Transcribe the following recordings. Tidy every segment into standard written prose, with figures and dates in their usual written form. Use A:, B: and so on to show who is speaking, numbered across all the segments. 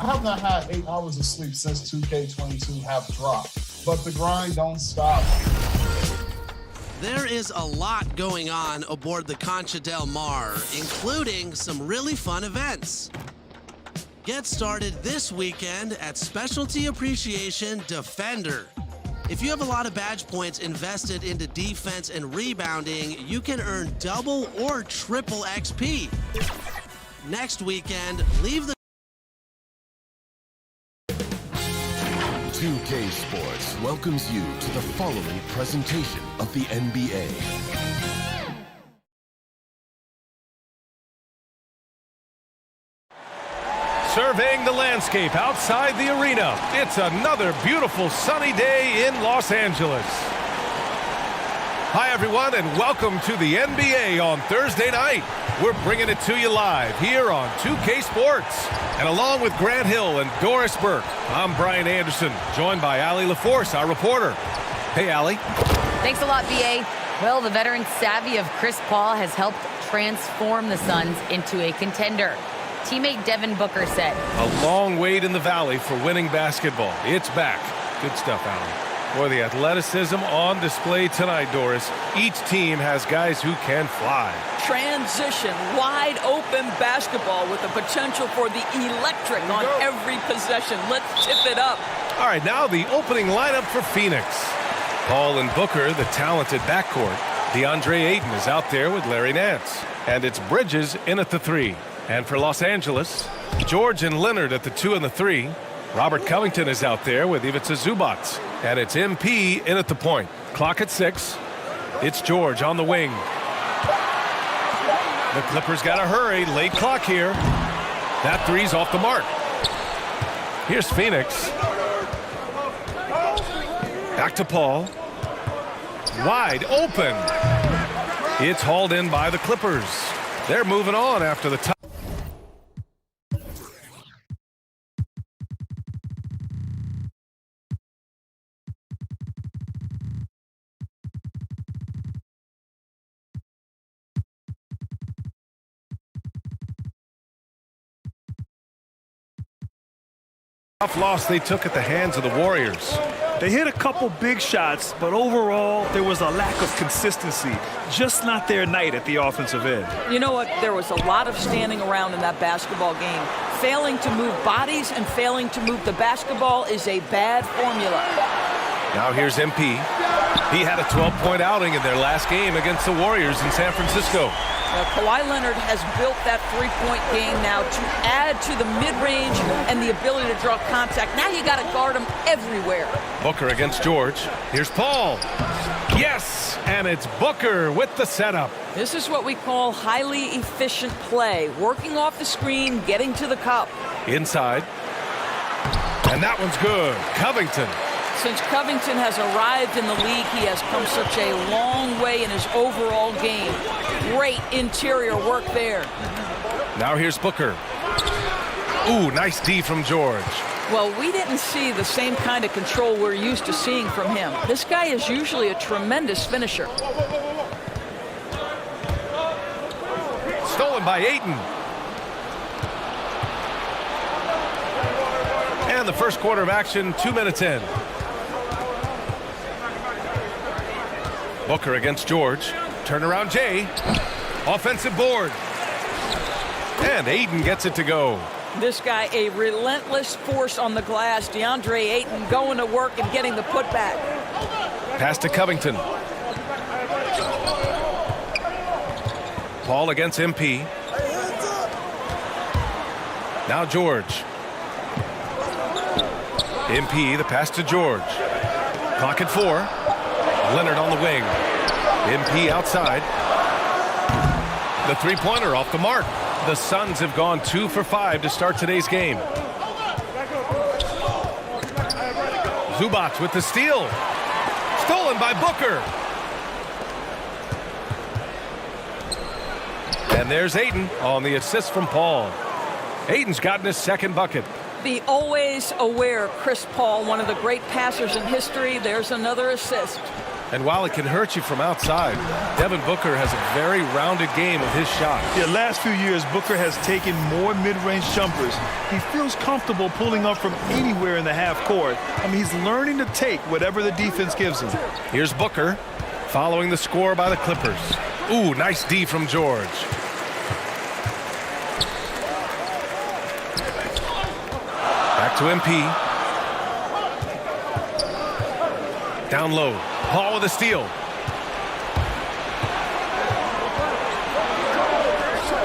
A: I have not had 8 hours of sleep since 2K22 have dropped, but the grind don't stop.
B: There is a lot going on aboard the Concha Del Mar, including some really fun events. Get started this weekend at Specialty Appreciation Defender. If you have a lot of badge points invested into defense and rebounding, you can earn double or triple XP. Next weekend, leave the
C: 2K Sports welcomes you to the following presentation of the NBA.
D: Surveying the landscape outside the arena, it's another beautiful sunny day in Los Angeles. Hi everyone, and welcome to the NBA on Thursday night. We're bringing it to you live here on 2K Sports. And along with Grant Hill and Doris Burke, I'm Brian Anderson, joined by Allie LaForce, our reporter. Hey, Allie.
E: Thanks a lot, BA. Well, the veteran savvy of Chris Paul has helped transform the Suns into a contender. Teammate Devin Booker said,
D: A long wait in the valley for winning basketball. It's back. Good stuff, Allie. Boy, the athleticism on display tonight, Doris. Each team has guys who can fly.
F: Transition, wide open basketball with the potential for the electric on every possession. Let's tip it up.
D: All right, now the opening lineup for Phoenix. Paul and Booker, the talented backcourt. DeAndre Ayton is out there with Larry Nance. And it's Bridges in at the 3. And for Los Angeles, George and Leonard at the 2 and the 3. Robert Covington is out there with Ivica Zubac. And it's MP in at the point. Clock at 6. It's George on the wing. The Clippers got to hurry. Late clock here. That three's off the mark. Here's Phoenix. Back to Paul. Wide open. It's hauled in by the Clippers. They're moving on after the top. Tough loss they took at the hands of the Warriors.
G: They hit a couple big shots, but overall, there was a lack of consistency. Just not their night at the offensive end.
F: You know what? There was a lot of standing around in that basketball game. Failing to move bodies and failing to move the basketball is a bad formula.
D: Now here's MP. He had a 12-point outing in their last game against the Warriors in San Francisco.
F: Kawhi Leonard has built that three-point game now to add to the mid-range and the ability to draw contact. Now you got to guard him everywhere.
D: Booker against George. Here's Paul. Yes, and it's Booker with the setup.
F: This is what we call highly efficient play. Working off the screen, getting to the cup.
D: Inside. And that one's good. Covington.
F: Since Covington has arrived in the league, he has come such a long way in his overall game. Great interior work there.
D: Now here's Booker. Ooh, nice D from George.
F: Well, we didn't see the same kind of control we're used to seeing from him. This guy is usually a tremendous finisher.
D: Stolen by Ayton. And the first quarter of action, 2 minutes in. Booker against George. Turnaround Jay. Offensive board. And Ayton gets it to go.
F: This guy, a relentless force on the glass. DeAndre Ayton going to work and getting the putback.
D: Pass to Covington. Paul against MP. Now George. MP, the pass to George. Clock at 4. Leonard on the wing. MP outside. The three-pointer off the mark. The Suns have gone 2 for 5 to start today's game. Zubac with the steal. Stolen by Booker. And there's Ayton on the assist from Paul. Ayton's gotten his second bucket.
F: The always aware Chris Paul, one of the great passers in history. There's another assist.
D: And while it can hurt you from outside, Devin Booker has a very rounded game with his shot.
G: Yeah, last few years, Booker has taken more mid-range jumpers. He feels comfortable pulling up from anywhere in the half court. I mean, he's learning to take whatever the defense gives him.
D: Here's Booker, following the score by the Clippers. Ooh, nice D from George. Back to MP. Down low. Paul with a steal.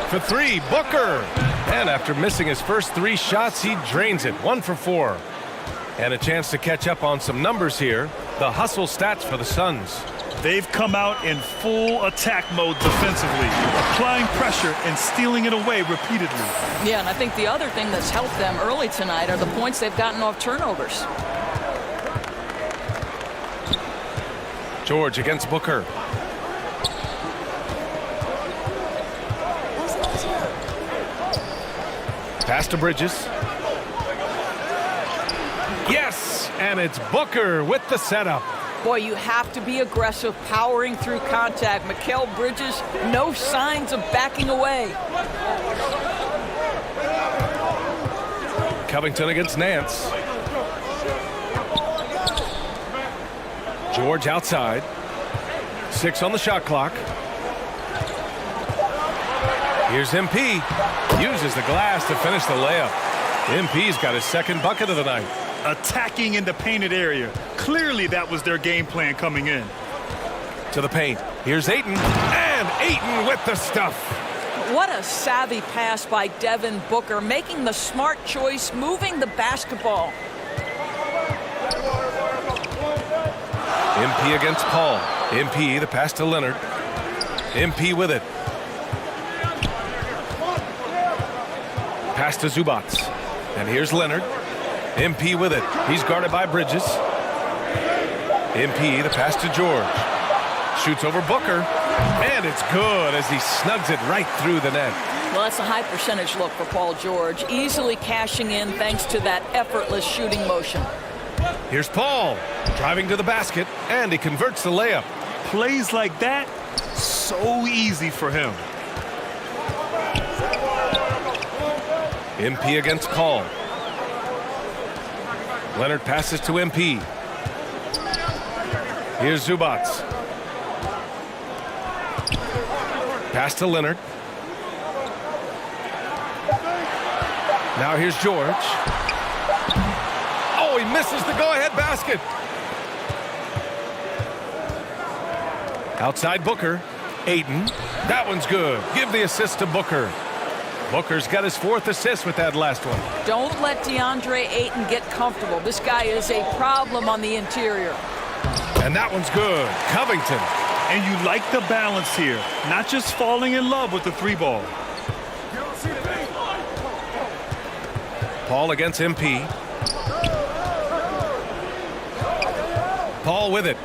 D: For three, Booker. And after missing his first 3 shots, he drains it. 1 for 4. And a chance to catch up on some numbers here. The hustle stats for the Suns.
G: They've come out in full attack mode defensively, applying pressure and stealing it away repeatedly.
F: Yeah, and I think the other thing that's helped them early tonight are the points they've gotten off turnovers.
D: George against Booker. Pass to Bridges. Yes, and it's Booker with the setup.
F: Boy, you have to be aggressive, powering through contact. Mikal Bridges, no signs of backing away.
D: Covington against Nance. George outside. 6 on the shot clock. Here's MP. Uses the glass to finish the layup. MP's got his second bucket of the night.
G: Attacking in the painted area. Clearly that was their game plan coming in.
D: To the paint. Here's Ayton. And Ayton with the stuff.
F: What a savvy pass by Devin Booker, making the smart choice, moving the basketball.
D: MP against Paul. MP, the pass to Leonard. MP with it. Pass to Zubats. And here's Leonard. MP with it. He's guarded by Bridges. MP, the pass to George. Shoots over Booker. And it's good as he snugs it right through the net.
F: Well, that's a high percentage look for Paul George, easily cashing in thanks to that effortless shooting motion.
D: Here's Paul, driving to the basket, and he converts the layup.
G: Plays like that, so easy for him.
D: MP against Paul. Leonard passes to MP. Here's Zubats. Pass to Leonard. Now here's George. Oh, he misses the go-ahead basket. Outside Booker. Ayton. That one's good. Give the assist to Booker. Booker's got his 4th assist with that last one.
F: Don't let DeAndre Ayton get comfortable. This guy is a problem on the interior.
D: And that one's good. Covington.
G: And you like the balance here, not just falling in love with the 3-ball.
D: Paul against MP. Paul with it.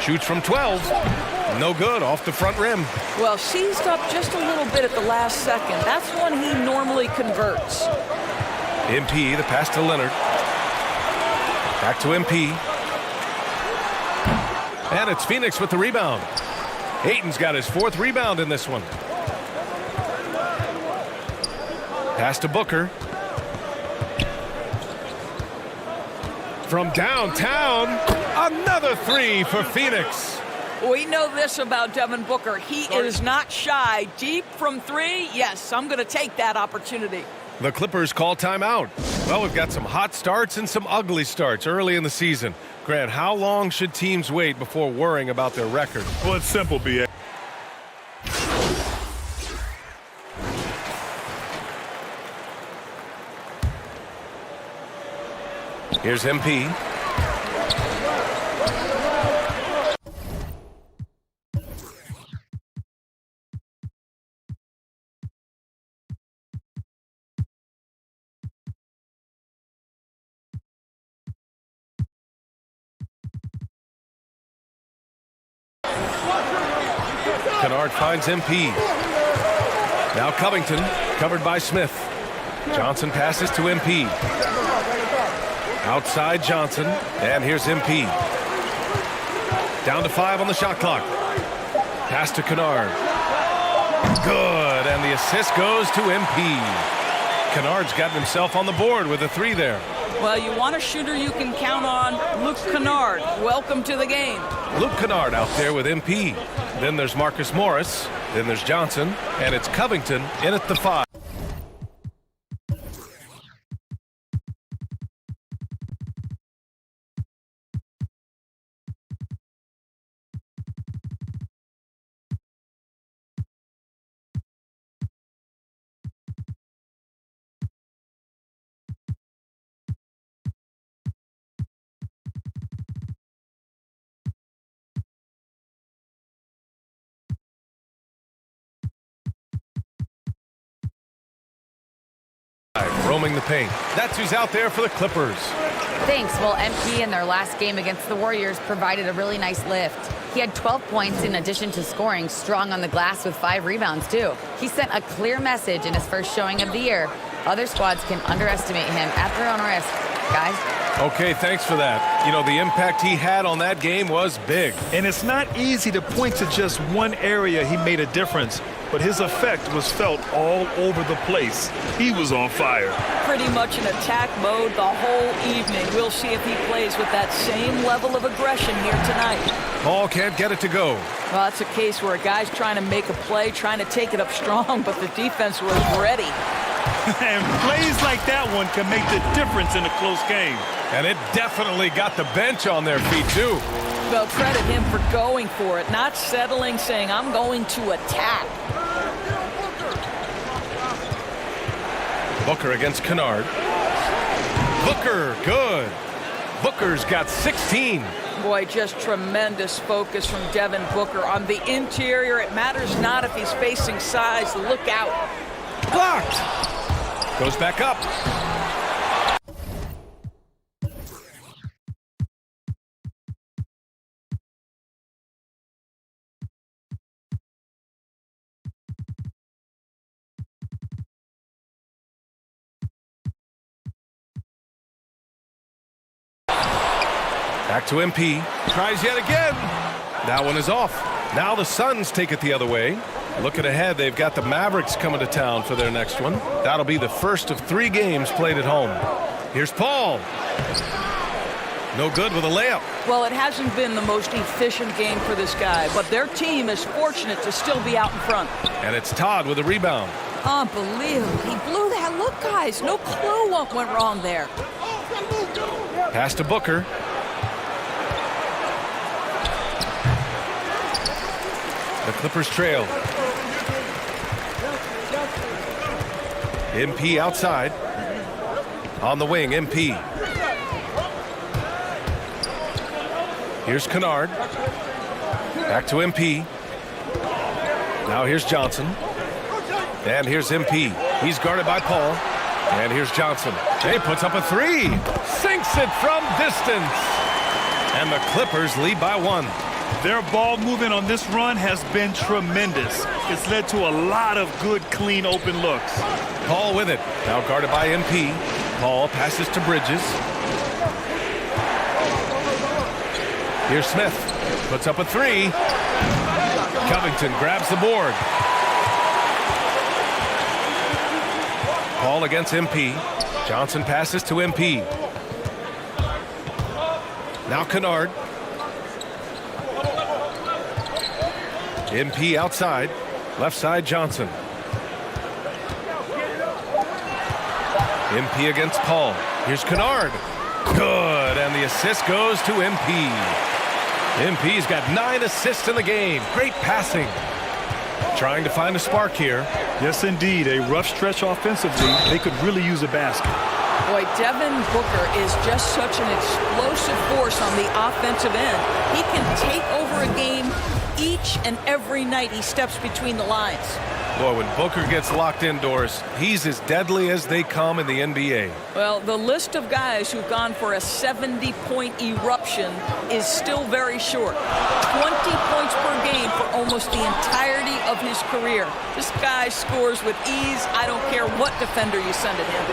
D: Shoots from 12. No good, off the front rim.
F: Well, seized up just a little bit at the last second. That's when he normally converts.
D: MP, the pass to Leonard. Back to MP. And it's Phoenix with the rebound. Ayton's got his 4th rebound in this one. Pass to Booker. From downtown, another 3 for Phoenix.
F: We know this about Devin Booker. He is not shy. Deep from 3, yes, I'm going to take that opportunity.
D: The Clippers call timeout. Well, we've got some hot starts and some ugly starts early in the season. Grant, how long should teams wait before worrying about their record?
G: Well, it's simple, B.A.
D: Here's MP. Kennard finds MP. Now Covington, covered by Smith. Johnson passes to MP. Outside Johnson, and here's MP. Down to 5 on the shot clock. Pass to Kennard. Good, and the assist goes to MP. Kennard's gotten himself on the board with a 3 there.
F: Well, you want a shooter you can count on. Luke Kennard, welcome to the game.
D: Luke Kennard out there with MP. Then there's Marcus Morris. Then there's Johnson, and it's Covington in at the 5. Roaming the paint. That's who's out there for the Clippers.
E: Thanks. Well, MP in their last game against the Warriors provided a really nice lift. He had 12 points in addition to scoring, strong on the glass with 5 rebounds, too. He sent a clear message in his first showing of the year. Other squads can underestimate him at their own risk. Guys?
D: Okay, thanks for that. You know, the impact he had on that game was big.
G: And it's not easy to point to just one area he made a difference, but his effect was felt all over the place. He was on fire.
F: Pretty much in attack mode the whole evening. We'll see if he plays with that same level of aggression here tonight.
D: Ball can't get it to go.
F: Well, that's a case where a guy's trying to make a play, trying to take it up strong, but the defense was ready.
G: And plays like that one can make the difference in a close game.
D: And it definitely got the bench on their feet, too.
F: Well, credit him for going for it, not settling, saying, I'm going to attack.
D: Booker against Kennard. Booker, good. Booker's got 16.
F: Boy, just tremendous focus from Devin Booker. On the interior, it matters not if he's facing size. Look out.
D: Blocked. Goes back up. Back to MP. Tries yet again. That one is off. Now the Suns take it the other way. Looking ahead, they've got the Mavericks coming to town for their next one. That'll be the first of 3 games played at home. Here's Paul. No good with a layup.
F: Well, it hasn't been the most efficient game for this guy, but their team is fortunate to still be out in front.
D: And it's Todd with a rebound.
F: Unbelievable. He blew that. Look, guys, no clue what went wrong there.
D: Pass to Booker. The Clippers trail. MP outside. On the wing, MP. Here's Kennard. Back to MP. Now here's Johnson. And here's MP. He's guarded by Paul. And here's Johnson. He puts up a 3. Sinks it from distance. And the Clippers lead by 1.
G: Their ball movement on this run has been tremendous. It's led to a lot of good, clean, open looks.
D: Paul with it. Now guarded by MP. Paul passes to Bridges. Here's Smith. Puts up a 3. Covington grabs the board. Paul against MP. Johnson passes to MP. Now Kennard. MP outside. Left side Johnson. MP against Paul. Here's Kennard. Good, and the assist goes to MP. MP's got 9 assists in the game. Great passing. Trying to find a spark here.
G: Yes, indeed. A rough stretch offensively. They could really use a basket.
F: Boy, Devin Booker is just such an explosive force on the offensive end. He can take over a game each and every night he steps between the lines.
D: Boy, when Booker gets locked indoors, he's as deadly as they come in the NBA.
F: Well, the list of guys who've gone for a 70-point eruption is still very short. 20 points per game for almost the entirety of his career. This guy scores with ease. I don't care what defender you send at him.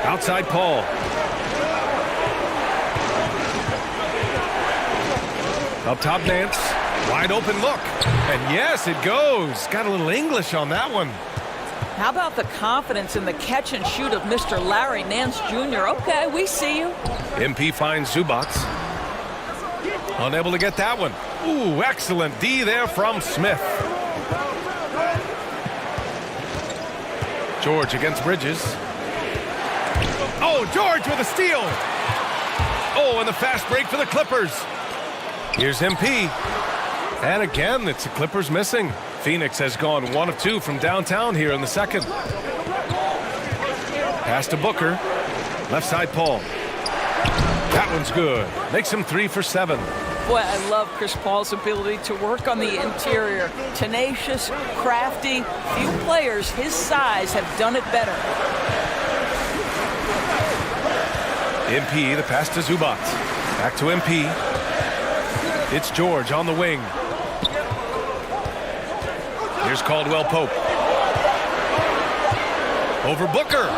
D: Outside Paul. Up top Nance. Wide open look. And yes, it goes. Got a little English on that one.
F: How about the confidence in the catch and shoot of Mr. Larry Nance Jr.? Okay, we see you.
D: MP finds Zubats. Unable to get that one. Ooh, excellent D there from Smith. George against Bridges. Oh, George with a steal. Oh, and the fast break for the Clippers. Here's MP. And again, it's the Clippers missing. Phoenix has gone 1 of 2 from downtown here in the second. Pass to Booker. Left side Paul. That one's good. Makes him 3 for 7.
F: Boy, I love Chris Paul's ability to work on the interior. Tenacious, crafty. Few players his size have done it better.
D: MP, the pass to Zubac. Back to MP. It's George on the wing. Here's Caldwell Pope. Over Booker.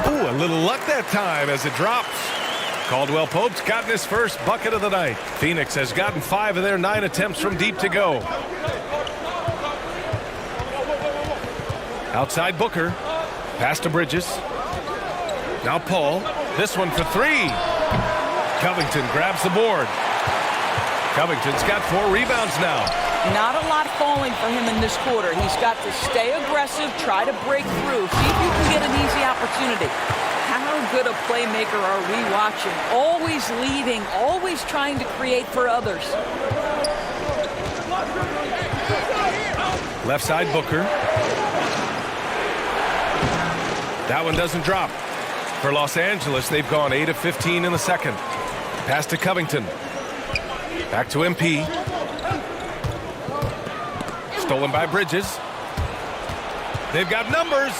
D: Ooh, a little luck that time as it drops. Caldwell Pope's gotten his first bucket of the night. Phoenix has gotten 5 of their 9 attempts from deep to go. Outside Booker. Pass to Bridges. Now Paul. This one for 3. Covington grabs the board. Covington's got 4 rebounds now.
F: Not a lot falling for him in this quarter. He's got to stay aggressive, try to break through, see if you can get an easy opportunity. How good a playmaker are we watching? Always leading, always trying to create for others.
D: Left side Booker. That one doesn't drop. For Los Angeles, they've gone 8 of 15 in the second. Pass to Covington. Back to MP. Stolen by Bridges. They've got numbers.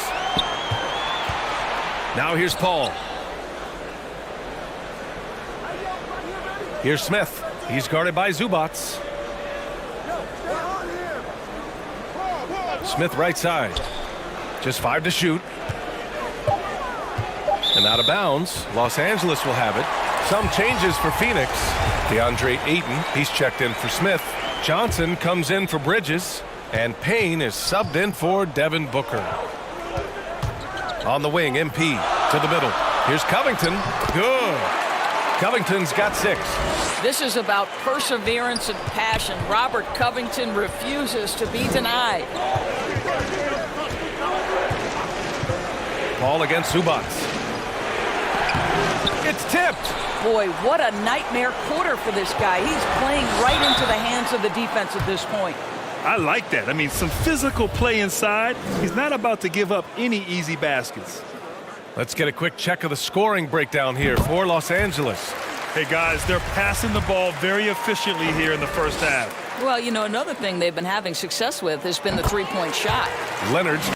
D: Now here's Paul. Here's Smith. He's guarded by Zubac. Smith right side. Just 5 to shoot. And out of bounds. Los Angeles will have it. Some changes for Phoenix. DeAndre Ayton, he's checked in for Smith. Johnson comes in for Bridges. And Payne is subbed in for Devin Booker. On the wing, MP to the middle. Here's Covington. Good. Covington's got 6.
F: This is about perseverance and passion. Robert Covington refuses to be denied.
D: Ball against Zubac. It's tipped.
F: Boy, what a nightmare quarter for this guy. He's playing right into the hands of the defense at this point.
G: I like that. I mean, some physical play inside. He's not about to give up any easy baskets.
D: Let's get a quick check of the scoring breakdown here for Los Angeles.
G: Hey, guys, they're passing the ball very efficiently here in the first half.
F: Well, you know, another thing they've been having success with has been the three-point shot.
D: Leonard's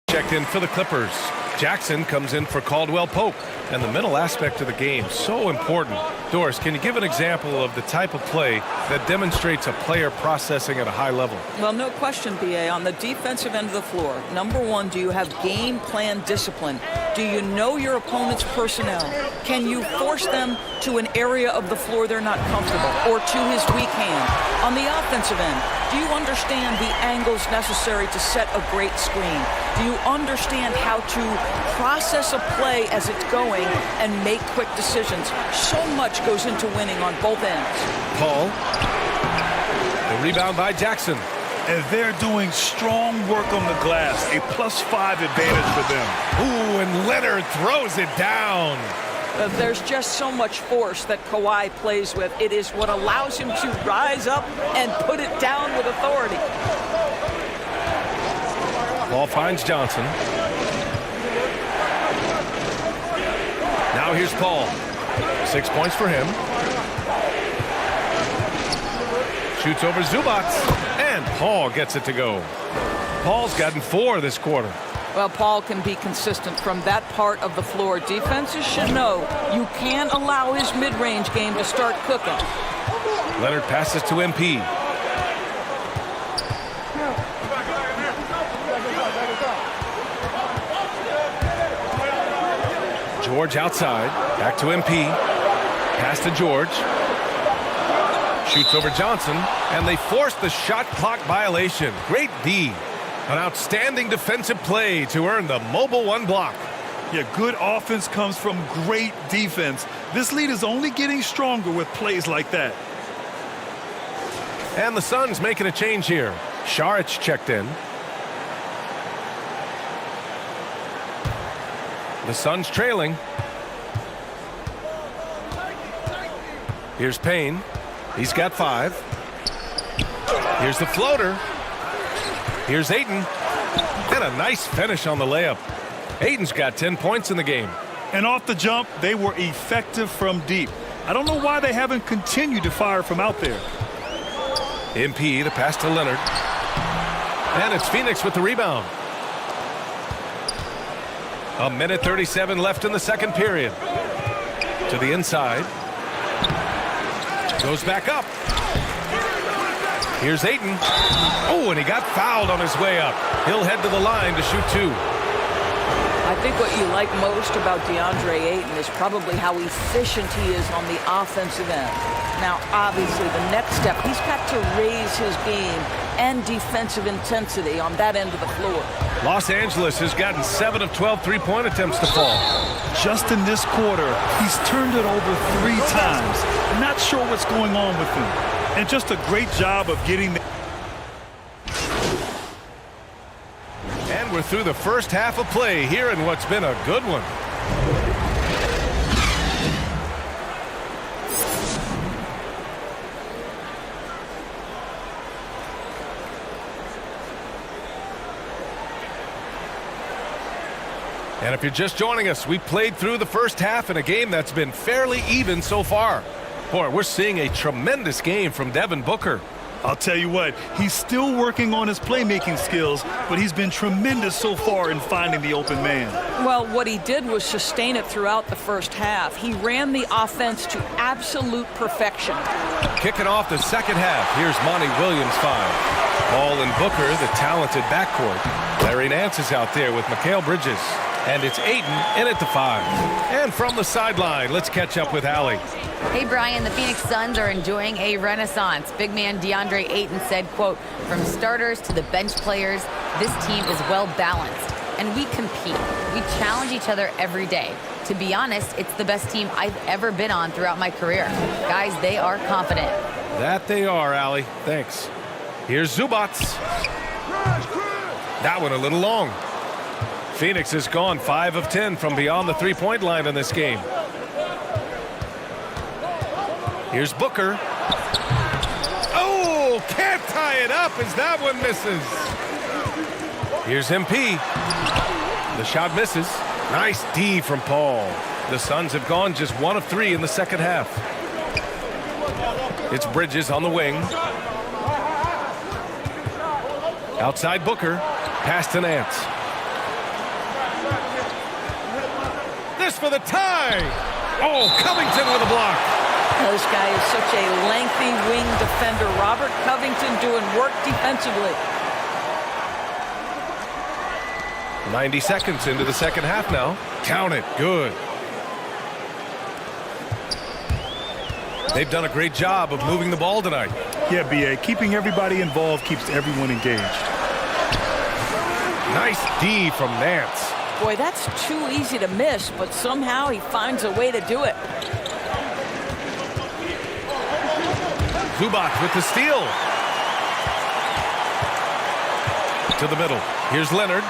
D: checked in for the Clippers. Jackson comes in for Caldwell Pope. And the mental aspect of the game, so important. Doris, can you give an example of the type of play that demonstrates a player processing at a high level?
F: Well, no question, B.A. On the defensive end of the floor, number one, do you have game plan discipline? Do you know your opponent's personnel? Can you force them to an area of the floor they're not comfortable or to his weak hand? On the offensive end, do you understand the angles necessary to set a great screen? Do you understand how to process a play as it's going and make quick decisions? So much goes into winning on both ends.
D: Paul. The rebound by Jackson.
G: And they're doing strong work on the glass. A +5 advantage for them.
D: Ooh, and Leonard throws it down.
F: There's just so much force that Kawhi plays with. It is what allows him to rise up and put it down with authority.
D: Ball finds Johnson. Now here's Paul. 6 points for him. Shoots over Zubac, and Paul gets it to go. Paul's gotten 4 this quarter.
F: Well, Paul can be consistent from that part of the floor. Defenses should know you can't allow his mid-range game to start cooking.
D: Leonard passes to MP. George outside, back to MP. Pass to George. Shoots over Johnson, and they force the shot clock violation. Great D. An outstanding defensive play to earn the mobile 1 block.
G: Yeah, good offense comes from great defense. This lead is only getting stronger with plays like that.
D: And the Suns making a change here. Saric checked in. The Suns trailing. Here's Payne. He's got 5. Here's the floater. Here's Ayton. And a nice finish on the layup. Ayton's got 10 points in the game.
G: And off the jump, they were effective from deep. I don't know why they haven't continued to fire from out there.
D: MP, the pass to Leonard. And it's Phoenix with the rebound. 1:37 left in the second period. To the inside. Goes back up. Here's Ayton. Oh, and he got fouled on his way up. He'll head to the line to shoot 2.
F: I think what you like most about DeAndre Ayton is probably how efficient he is on the offensive end. Now, obviously, the next step, he's got to raise his game and defensive intensity on that end of the floor.
D: Los Angeles has gotten 7 of 12 three-point attempts to fall.
G: Just in this quarter, he's turned it over 3 times. Not sure what's going on with him. And just a great job of getting the...
D: And we're through the first half of play here in what's been a good one. And if you're just joining us, we played through the first half in a game that's been fairly even so far. Boy, we're seeing a tremendous game from Devin Booker.
G: I'll tell you what, he's still working on his playmaking skills, but he's been tremendous so far in finding the open man.
F: Well, what he did was sustain it throughout the first half. He ran the offense to absolute perfection.
D: Kicking off the second half, here's Monty Williams 5. Paul and Booker, the talented backcourt. Larry Nance is out there with Mikal Bridges. And it's Ayton in at the 5. And from the sideline, let's catch up with Allie.
E: Hey, Brian, the Phoenix Suns are enjoying a renaissance. Big man DeAndre Ayton said, quote, "From starters to the bench players, this team is well balanced. And we compete. We challenge each other every day. To be honest, it's the best team I've ever been on throughout my career. Guys, they are confident."
D: That they are, Allie. Thanks. Here's Zubac. That one a little long. Phoenix has gone 5 of 10 from beyond the three-point line in this game. Here's Booker. Oh, can't tie it up as that one misses. Here's MP. The shot misses. Nice D from Paul. The Suns have gone just 1 of 3 in the second half. It's Bridges on the wing. Outside Booker. Pass to Nance. This for the tie. Oh, Covington with a block.
F: This guy is such a lengthy wing defender. Robert Covington doing work defensively.
D: 90 seconds into the second half now. Count it. Good. They've done a great job of moving the ball tonight.
G: Yeah, B.A., keeping everybody involved keeps everyone engaged. Nice D from Nance.
F: Boy, that's too easy to miss, but somehow he finds a way to do it.
D: Zubac with the steal. To the middle. Here's Leonard.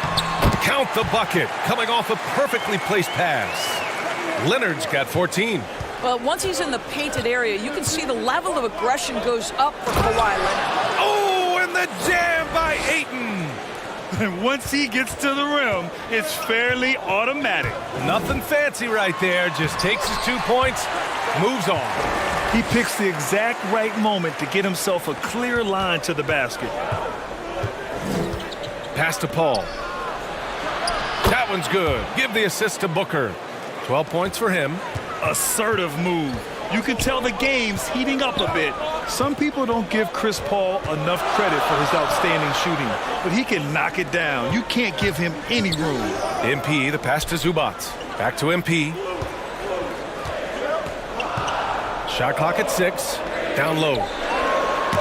D: Count the bucket. Coming off a perfectly placed pass. Leonard's got 14.
F: Well, once he's in the painted area, you can see the level of aggression goes up for Kawhi Leonard.
D: Oh, and the jam by Ayton.
G: And once he gets to the rim, it's fairly automatic.
D: Nothing fancy right there. Just takes his 2 points, moves on.
G: He picks the exact right moment to get himself a clear line to the basket.
D: Pass to Paul. That one's good. Give the assist to Booker. 12 points for him.
G: Assertive move. You can tell the game's heating up a bit. Some people don't give Chris Paul enough credit for his outstanding shooting, but he can knock it down. You can't give him any room.
D: MP, the pass to Zubac. Back to MP. Shot clock at 6. Down low.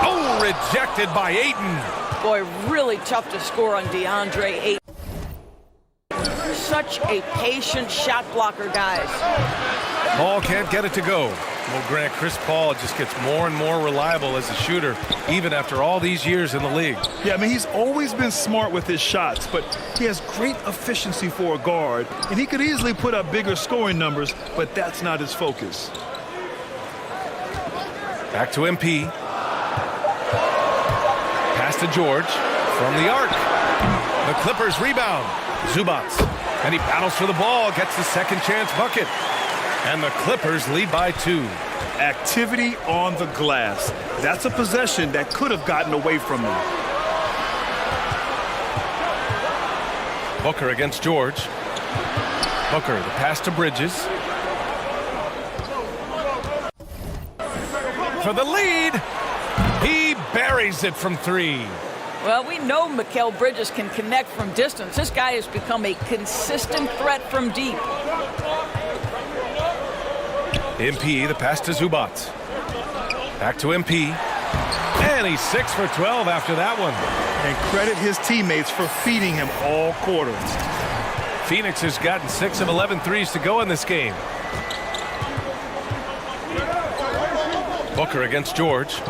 D: Oh, rejected by Ayton.
F: Boy, really tough to score on DeAndre Ayton. Such a patient shot blocker, guys.
D: Paul can't get it to go. Well, Grant, Chris Paul just gets more and more reliable as a shooter, even after all these years in the league.
G: Yeah, I mean, he's always been smart with his shots, but he has great efficiency for a guard, and he could easily put up bigger scoring numbers, but that's not his focus.
D: Back to MP. Pass to George from the arc. The Clippers rebound. Zubac. And he battles for the ball, gets the second chance bucket. And the Clippers lead by 2.
G: Activity on the glass. That's a possession that could have gotten away from him.
D: Booker against George. Booker, the pass to Bridges. For the lead. He buries it from 3.
F: Well, we know Mikal Bridges can connect from distance. This guy has become a consistent threat from deep.
D: MP, the pass to Zubac. Back to MP. And he's 6 for 12 after that one.
G: And credit his teammates for feeding him all quarter.
D: Phoenix has gotten 6 of 11 threes to go in this game. Booker against George.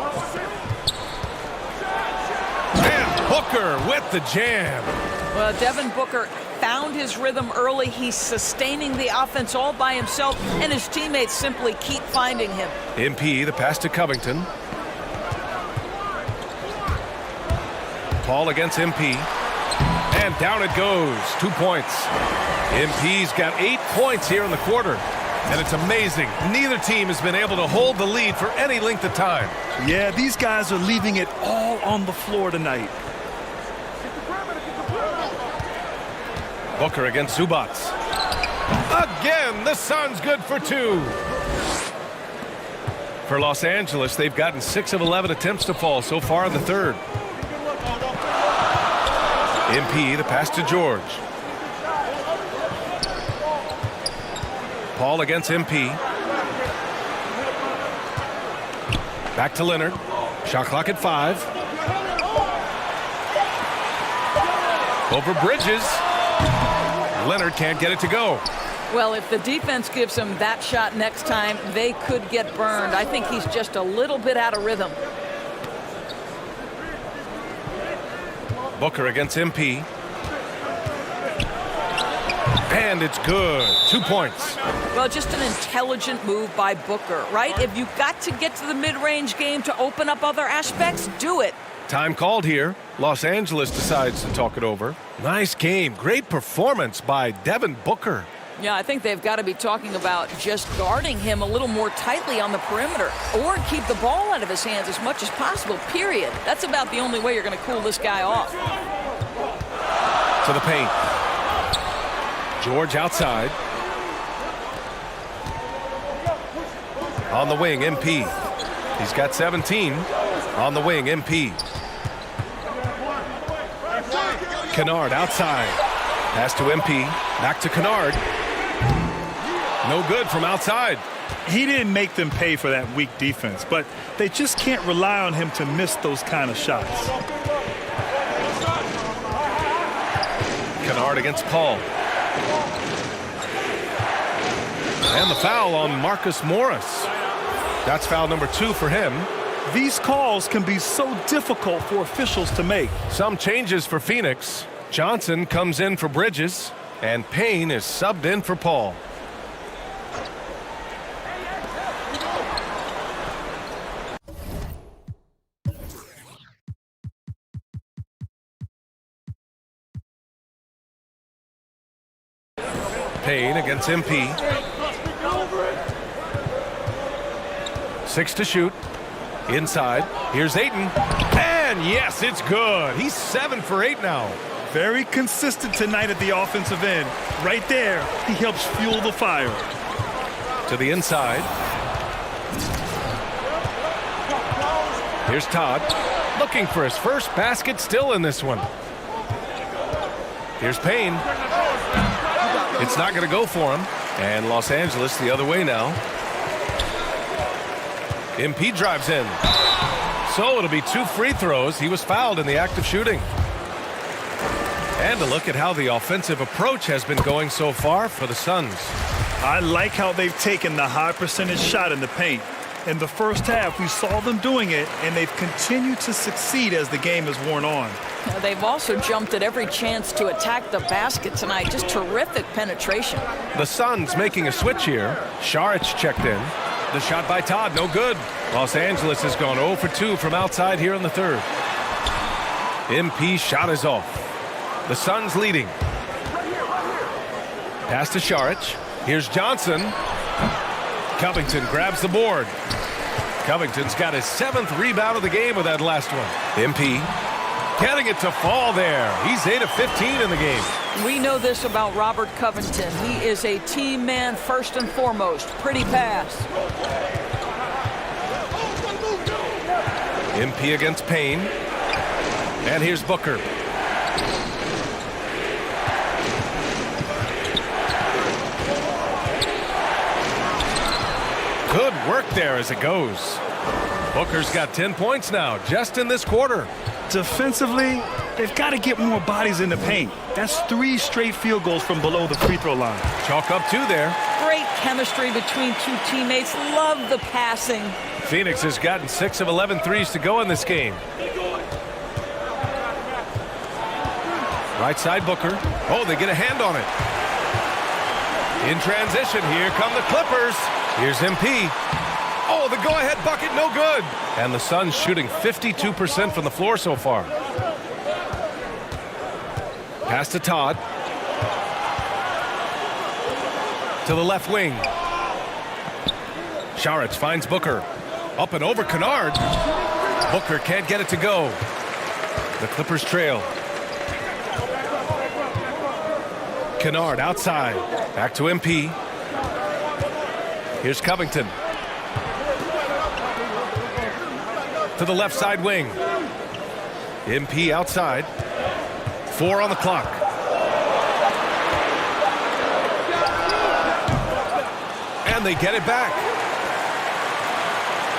D: And Booker with the jam.
F: Well, Devin Booker found his rhythm early. He's sustaining the offense all by himself, and his teammates simply keep finding him.
D: MP, the pass to Covington. Paul against MP. And down it goes. 2 points. MP's got 8 points here in the quarter. And it's amazing. Neither team has been able to hold the lead for any length of time.
G: Yeah, these guys are leaving it all on the floor tonight.
D: Booker against Zubac. Again, the Suns good for 2. For Los Angeles, they've gotten 6 of 11 attempts to fall so far in the third. MP, the pass to George. Paul against MP. Back to Leonard. Shot clock at 5. Over Bridges. Leonard can't get it to go.
F: Well, if the defense gives him that shot next time, they could get burned. I think he's just a little bit out of rhythm.
D: Booker against MP. And it's good. 2 points.
F: Well, just an intelligent move by Booker, right? If you've got to get to the mid-range game to open up other aspects, do it.
D: Time called here. Los Angeles decides to talk it over. Nice game. Great performance by Devin Booker.
F: Yeah, I think they've got to be talking about just guarding him a little more tightly on the perimeter or keep the ball out of his hands as much as possible, period. That's about the only way you're going to cool this guy off.
D: To the paint. George outside. On the wing, MP. He's got 17. On the wing, MP. Kennard outside. Pass to MP. Back to Kennard. No good from outside.
G: He didn't make them pay for that weak defense, but they just can't rely on him to miss those kind of shots.
D: Kennard against Paul. And the foul on Marcus Morris. That's foul number 2 for him.
G: These calls can be so difficult for officials to make.
D: Some changes for Phoenix. Johnson comes in for Bridges, and Payne is subbed in for Paul. Payne against MP. 6 to shoot. Inside. Here's Ayton. And yes, it's good. He's 7 for 8 now.
G: Very consistent tonight at the offensive end. Right there, he helps fuel the fire.
D: To the inside. Here's Todd. Looking for his first basket, still in this one. Here's Payne. It's not going to go for him. And Los Angeles the other way now. MP drives in. So it'll be 2 free throws. He was fouled in the act of shooting. And a look at how the offensive approach has been going so far for the Suns.
G: I like how they've taken the high percentage shot in the paint. In the first half, we saw them doing it, and they've continued to succeed as the game has worn on.
F: They've also jumped at every chance to attack the basket tonight. Just terrific penetration.
D: The Suns making a switch here. Saric checked in. The shot by Todd, no good. Los Angeles has gone 0 for 2 from outside here in the third. MP shot is off. The Suns leading. Pass to Saric. Here's Johnson. Covington grabs the board. Covington's got his 7th rebound of the game with that last one. MP getting it to fall there. He's 8 of 15 in the game.
F: We know this about Robert Covington. He is a team man first and foremost. Pretty pass.
D: MP against Payne. And here's Booker. Good work there as it goes. Booker's got 10 points now just in this quarter.
G: Defensively, they've got to get more bodies in the paint. That's 3 straight field goals from below the free throw line.
D: Chalk up 2 there.
F: Great chemistry between 2 teammates. Love the passing.
D: Phoenix has gotten 6 of 11 threes to go in this game. Right side Booker. Oh, they get a hand on it. In transition, here come the Clippers. Here's MP. Oh, the go-ahead bucket, no good. And the Suns shooting 52% from the floor so far. Pass to Todd. To the left wing. Saric finds Booker. Up and over Kennard. Booker can't get it to go. The Clippers trail. Kennard outside. Back to MP. Here's Covington. To the left side wing. MP outside. 4 on the clock. And they get it back.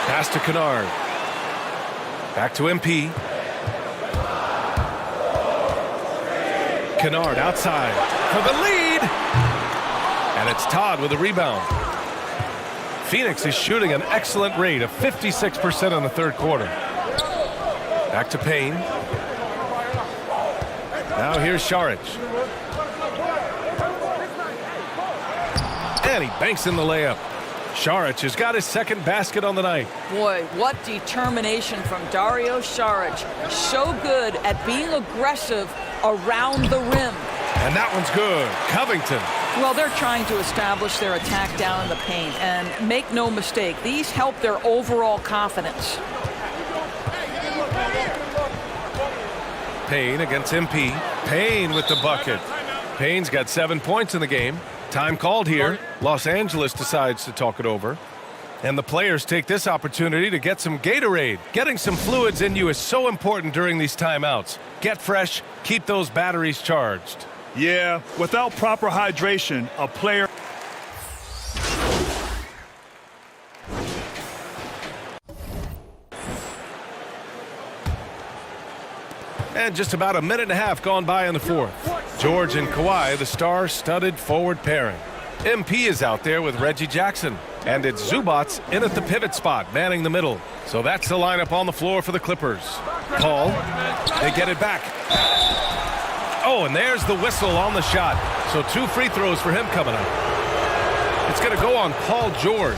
D: Pass to Kennard. Back to MP. Kennard outside for the lead. And it's Todd with a rebound. Phoenix is shooting an excellent rate of 56% in the third quarter. Back to Payne. Now here's Saric. And he banks in the layup. Saric has got his 2nd basket on the night.
F: Boy, what determination from Dario Saric. So good at being aggressive around the rim.
D: And that one's good. Covington.
F: Well, they're trying to establish their attack down in the paint. And make no mistake, these help their overall confidence.
D: Payne against MP. Payne with the bucket. Payne's got 7 points in the game. Time called here. Los Angeles decides to talk it over. And the players take this opportunity to get some Gatorade. Getting some fluids in you is so important during these timeouts. Get fresh, keep those batteries charged.
G: Yeah, without proper hydration, a player...
D: And just about a minute and a half gone by in the fourth. George and Kawhi, the star-studded forward pairing. MP is out there with Reggie Jackson. And it's Zubats in at the pivot spot, manning the middle. So that's the lineup on the floor for the Clippers. Paul, they get it back. Oh, and there's the whistle on the shot. So 2 free throws for him coming up. It's going to go on Paul George.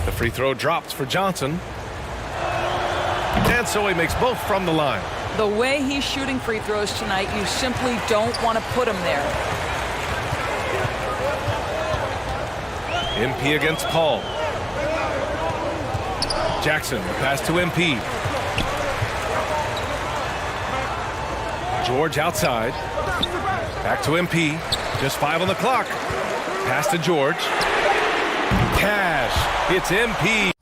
D: The free throw drops for Johnson. And so he makes both from the line.
F: The way he's shooting free throws tonight, you simply don't want to put him there.
D: MP against Paul. Jackson, the pass to MP. George outside. Back to MP. Just 5 on the clock. Pass to George. Cash. It's MP.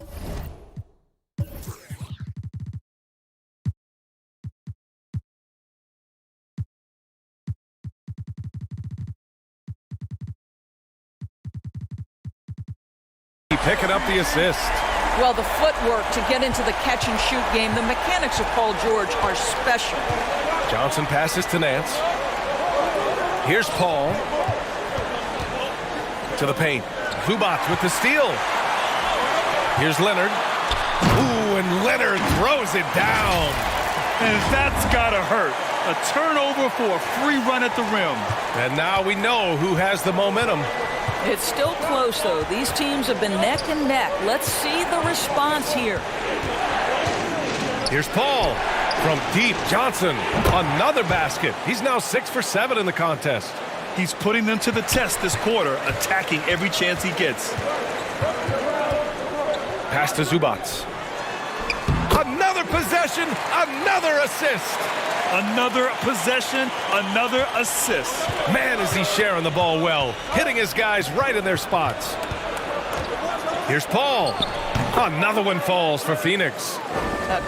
D: Picking up the assist.
F: Well, the footwork to get into the catch-and-shoot game, the mechanics of Paul George are special.
D: Johnson passes to Nance. Here's Paul. To the paint. Zubac with the steal. Here's Leonard. Ooh, and Leonard throws it down.
G: And that's gotta hurt. A turnover for a free run at the rim.
D: And now we know who has the momentum.
F: It's still close, though. These teams have been neck and neck. Let's see the response here.
D: Here's Paul from deep. Johnson, another basket. He's now 6 for 7 in the contest.
G: He's putting them to the test this quarter, attacking every chance he gets.
D: Pass to Zubac. Another possession, another assist.
G: Another possession, another assist.
D: Man, is he sharing the ball well, hitting his guys right in their spots. Here's Paul. Another one falls for Phoenix.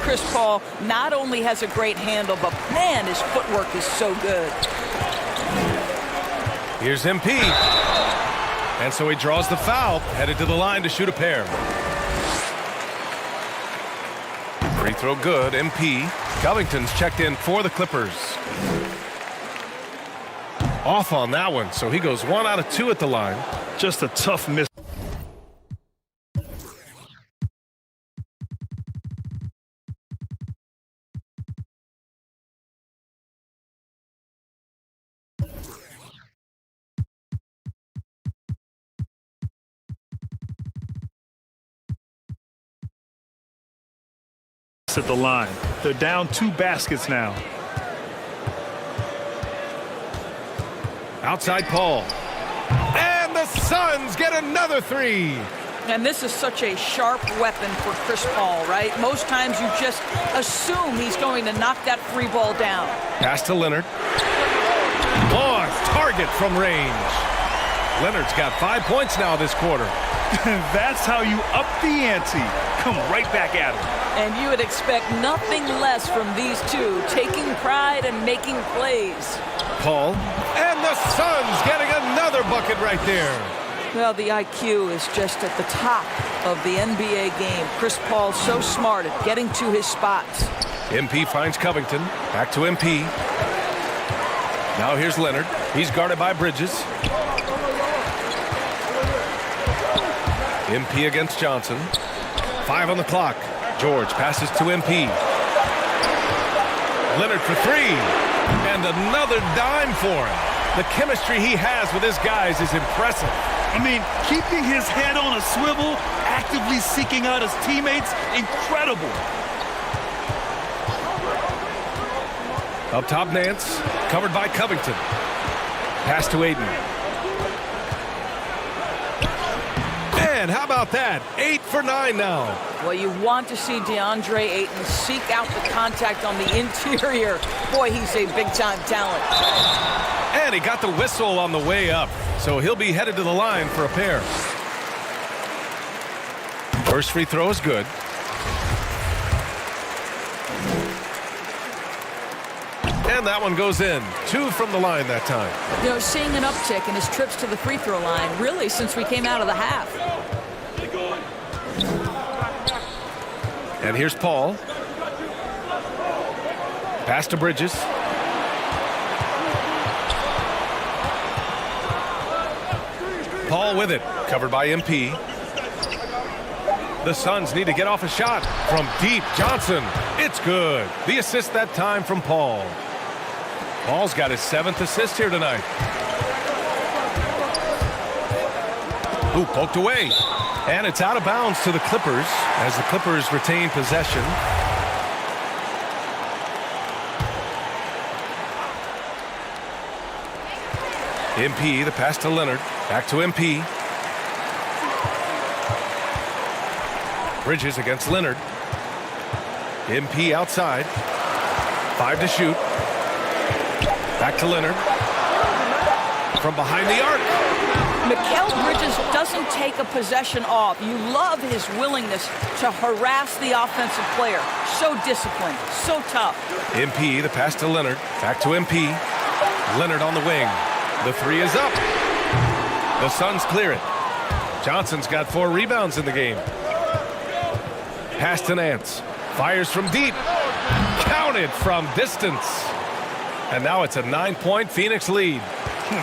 F: Chris Paul not only has a great handle, but man, his footwork is so good.
D: Here's MP. And so he draws the foul, headed to the line to shoot a pair. Free throw good, MP. Covington's checked in for the Clippers. Off on that one, so he goes 1 out of 2 at the line.
G: Just a tough miss. At the line. They're down 2 baskets now.
D: Outside Paul. And the Suns get another 3.
F: And this is such a sharp weapon for Chris Paul, right? Most times you just assume he's going to knock that free ball down.
D: Pass to Leonard. On target from range. Leonard's got 5 points now this quarter.
G: That's how you up the ante. Come right back at him.
F: And you would expect nothing less from these two, taking pride and making plays.
D: Paul. And the Suns getting another bucket right there.
F: Well, the IQ is just at the top of the NBA game. Chris Paul so smart at getting to his spots.
D: MP finds Covington. Back to MP. Now here's Leonard. He's guarded by Bridges. MP against Johnson. 5 on the clock. George passes to MP. Leonard for 3. And another dime for him. The chemistry he has with his guys is impressive.
G: I mean, keeping his head on a swivel, actively seeking out his teammates, incredible.
D: Up top, Nance. Covered by Covington. Pass to Ayton. And how about that? 8 for 9 now.
F: Well, you want to see DeAndre Ayton seek out the contact on the interior. Boy, he's a big-time talent.
D: And he got the whistle on the way up, so he'll be headed to the line for a pair. First free throw is good. And that one goes in. 2 from the line that time.
F: You know, seeing an uptick in his trips to the free throw line, really, since we came out of the half.
D: And here's Paul. Pass to Bridges. Paul with it. Covered by MP. The Suns need to get off a shot from deep. Johnson. It's good. The assist that time from Paul. Paul's got his 7th assist here tonight. Ooh, poked away. And it's out of bounds to the Clippers as the Clippers retain possession. MP, the pass to Leonard. Back to MP. Bridges against Leonard. MP outside. 5 to shoot. Back to Leonard. From behind the arc.
F: Mikal Bridges doesn't take a possession off. You love his willingness to harass the offensive player. So disciplined, so tough.
D: MP, the pass to Leonard. Back to MP. Leonard on the wing. The 3 is up. The Suns clear it. Johnson's got 4 rebounds in the game. Pass to Nance. Fires from deep. Counted from distance. And now it's a 9-point Phoenix lead.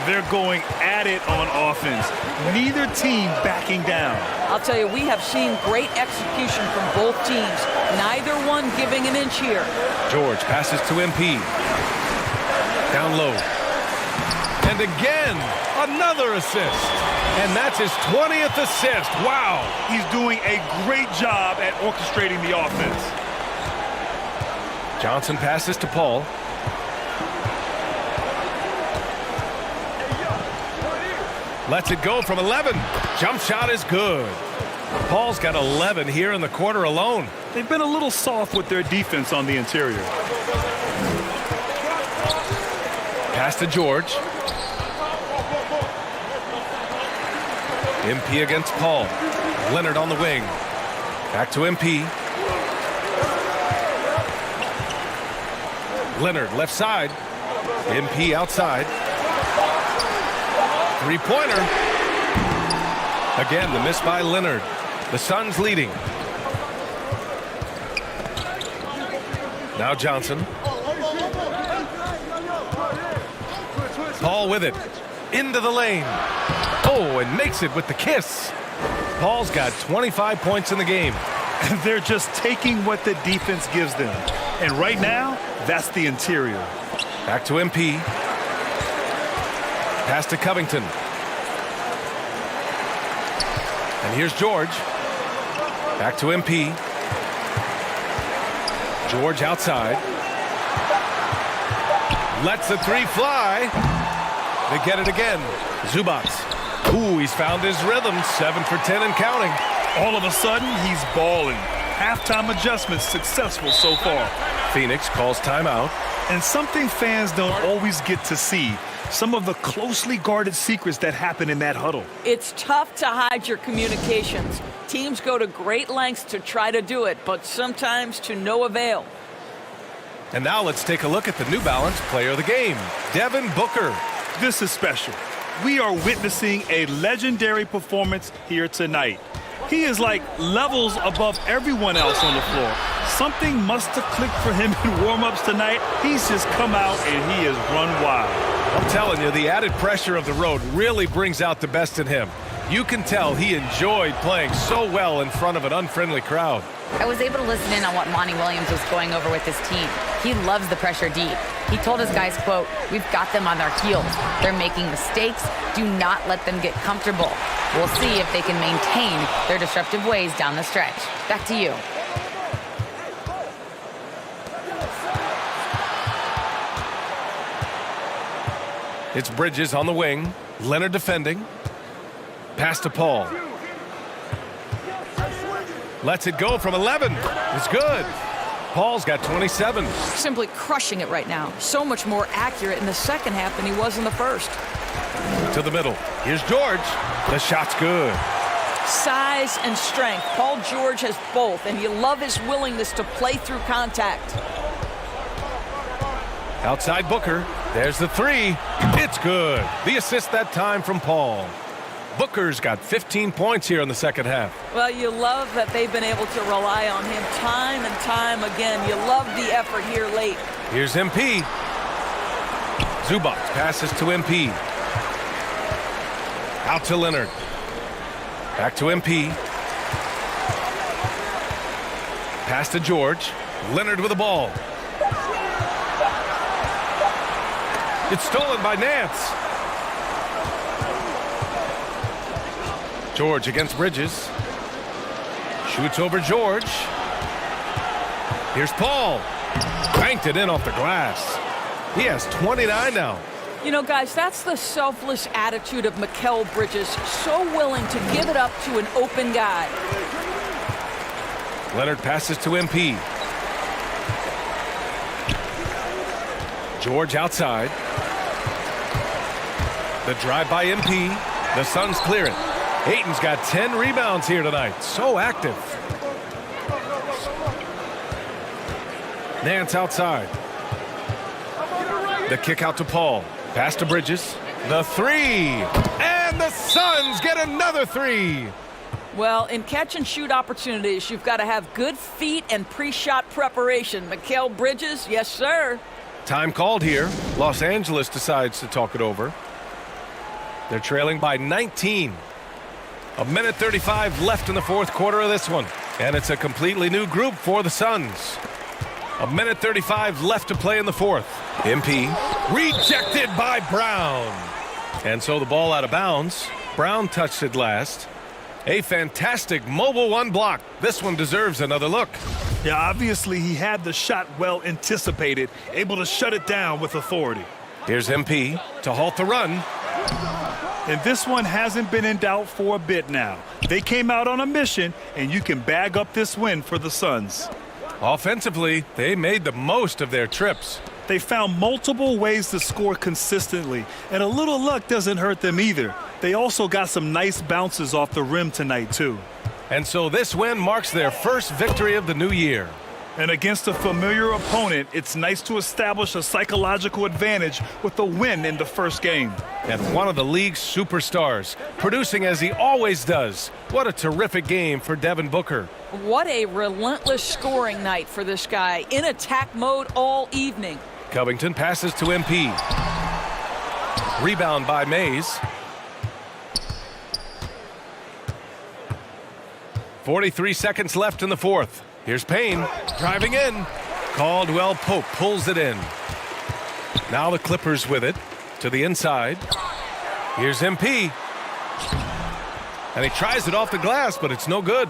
G: They're going at it on offense. Neither team backing down.
F: I'll tell you, we have seen great execution from both teams. Neither one giving an inch here.
D: George passes to MP. Down low. And again, another assist. And that's his 20th assist. Wow.
G: He's doing a great job at orchestrating the offense.
D: Johnson passes to Paul. Lets it go from 11. Jump shot is good. Paul's got 11 here in the quarter alone.
G: They've been a little soft with their defense on the interior.
D: Pass to George. MP against Paul. Leonard on the wing. Back to MP. Leonard left side. MP outside. Three-pointer. Again, the miss by Leonard. The Suns leading. Now Johnson. Paul with it. Into the lane. Oh, and makes it with the kiss. Paul's got 25 points in the game.
G: And they're just taking what the defense gives them. And right now, that's the interior.
D: Back to MP. Pass to Covington. And here's George. Back to MP. George outside. Lets the 3 fly. They get it again. Zubac. Ooh, he's found his rhythm. 7 for 10 and counting.
G: All of a sudden, he's balling. Halftime adjustments successful so far.
D: Phoenix calls timeout.
G: And something fans don't always get to see. Some of the closely guarded secrets that happen in that huddle.
F: It's tough to hide your communications. Teams go to great lengths to try to do it, but sometimes to no avail.
D: And now let's take a look at the New Balance player of the game, Devin Booker.
G: This is special. We are witnessing a legendary performance here tonight. He is like levels above everyone else on the floor. Something must have clicked for him in warm-ups tonight. He's just come out and he has run wild.
D: I'm telling you, the added pressure of the road really brings out the best in him. You can tell he enjoyed playing so well in front of an unfriendly crowd.
E: I was able to listen in on what Monty Williams was going over with his team. He loves the pressure deep. He told his guys, quote, "We've got them on their heels. They're making mistakes. Do not let them get comfortable. We'll see if they can maintain their disruptive ways down the stretch." Back to you.
D: It's Bridges on the wing. Leonard defending. Pass to Paul. Lets it go from 11. It's good. Paul's got 27.
F: Simply crushing it right now. So much more accurate in the second half than he was in the first.
D: To the middle. Here's George. The shot's good.
F: Size and strength. Paul George has both, and you love his willingness to play through contact.
D: Outside Booker. There's the 3. It's good. The assist that time from Paul. Booker's got 15 points here in the second half.
F: Well, you love that they've been able to rely on him time and time again. You love the effort here late.
D: Here's MP. Zubac passes to MP. Out to Leonard. Back to MP. Pass to George. Leonard with the ball. It's stolen by Nance. George against Bridges. Shoots over George. Here's Paul. Banked it in off the glass. He has 29 now.
F: You know, guys, that's the selfless attitude of Mikal Bridges. So willing to give it up to an open guy.
D: Leonard passes to MP. George outside. The drive by MP. The Suns clear it. Ayton's got 10 rebounds here tonight. So active. Nance outside. The kick out to Paul. Pass to Bridges. The three. And the Suns get another three.
F: Well, in catch-and-shoot opportunities, you've got to have good feet and pre-shot preparation. Mikal Bridges, yes, sir.
D: Time called here. Los Angeles decides to talk it over. They're trailing by 19. A minute 35 left in the fourth quarter of this one. And it's a completely new group for the Suns. A minute 35 left to play in the fourth. MP rejected by Brown. And so the ball out of bounds. Brown touched it last. A fantastic mobile one block. This one deserves another look.
G: Yeah, obviously he had the shot well anticipated, able to shut it down with authority.
D: Here's MP to halt the run.
G: And this one hasn't been in doubt for a bit now. They came out on a mission, and you can bag up this win for the Suns.
D: Offensively, they made the most of their trips.
G: They found multiple ways to score consistently, and a little luck doesn't hurt them either. They also got some nice bounces off the rim tonight, too.
D: And so this win marks their first victory of the new year.
G: And against a familiar opponent, it's nice to establish a psychological advantage with a win in the first game.
D: And one of the league's superstars, producing as he always does. What a terrific game for Devin Booker.
F: What a relentless scoring night for this guy. In attack mode all evening.
D: Covington passes to MP. Rebound by Mays. 43 seconds left in the fourth. Here's Payne driving in. Caldwell Pope pulls it in. Now the Clippers with it to the inside. Here's MP. And he tries it off the glass, but it's no good.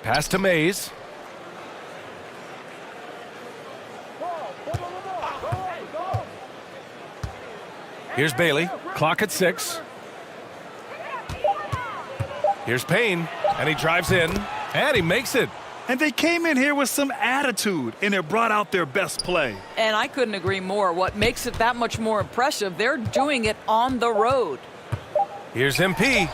D: Pass to Mays. Here's Bailey. Clock at 6. Here's Payne. And he drives in. And he makes it.
G: And they came in here with some attitude, and it brought out their best play.
F: And I couldn't agree more. What makes it that much more impressive, they're doing it on the road.
D: Here's MP.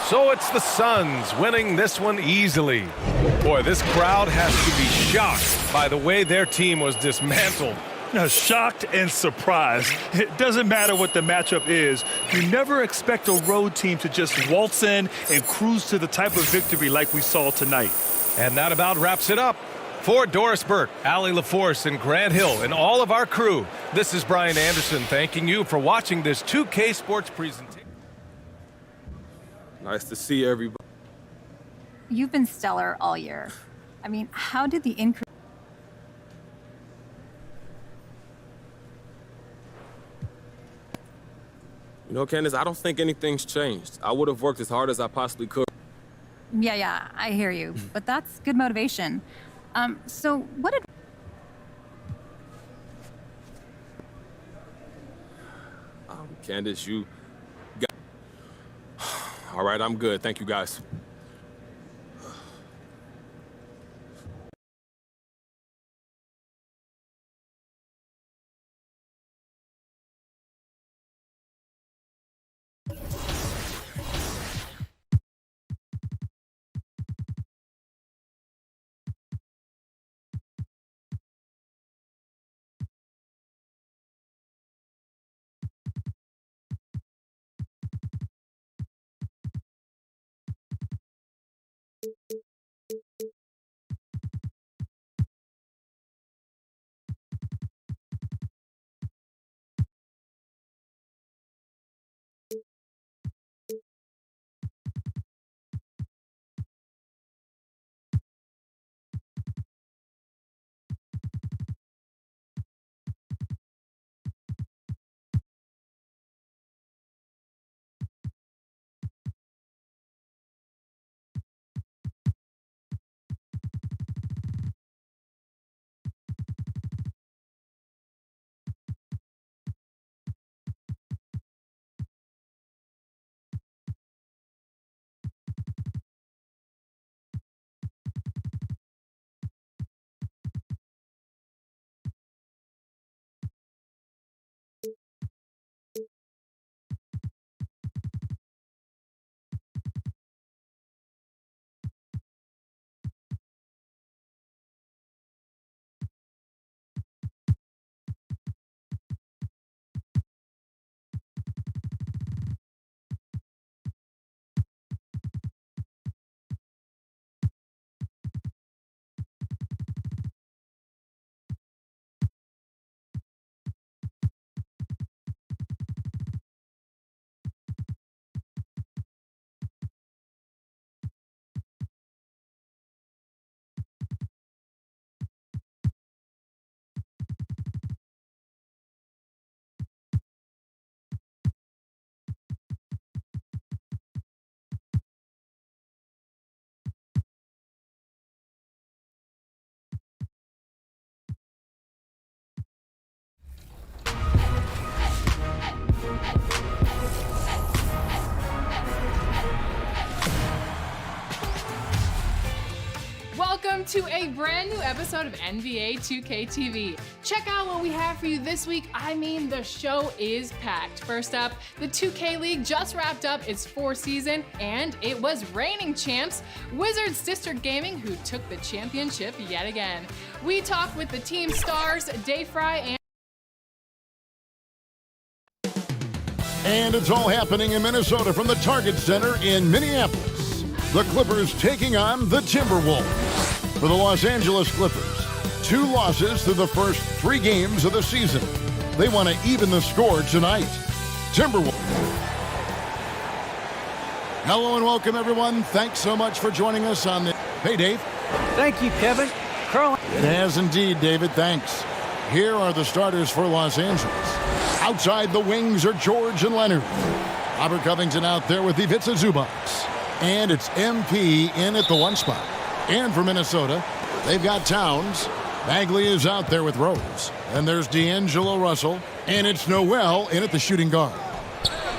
D: So it's the Suns winning this one easily. Boy, this crowd has to be shocked by the way their team was dismantled.
G: Now, shocked and surprised. It doesn't matter what the matchup is. You never expect a road team to just waltz in and cruise to the type of victory like we saw tonight.
D: And that about wraps it up. For Doris Burke, Allie LaForce, and Grant Hill, and all of our crew, this is Brian Anderson thanking you for watching this 2K Sports presentation.
H: Nice to see everybody.
I: You've been stellar all year. I mean, how did the increase?
H: You know, Candace, I don't think anything's changed. I would have worked as hard as I possibly could.
I: Yeah, I hear you. But that's good motivation. So what did...
H: Candace, you got... All right, I'm good. Thank you, guys.
J: welcome to a brand new episode of NBA 2K TV. Check out what we have for you this week. I mean, the show is packed. First up, the 2K League just wrapped up its 4th season, and it was reigning champs, Wizards District Gaming, who took the championship yet again. We talked with the team stars, Dave Fry
K: And it's all happening in Minnesota from the Target Center in Minneapolis. The Clippers taking on the Timberwolves. For the Los Angeles Clippers, 2 losses through the first 3 games of the season. They want to even the score tonight. Timberwolves. Hello and welcome, everyone. Thanks so much for joining us on the... Hey, Dave.
L: Thank you, Kevin. Carl.
K: It has indeed, David. Thanks. Here are the starters for Los Angeles. Outside the wings are George and Leonard. Robert Covington out there with Ivica Zubac. And it's MP in at the 1 spot. And for Minnesota, they've got Towns. Bagley is out there with Rose. And there's D'Angelo Russell. And it's Noel in at the shooting guard.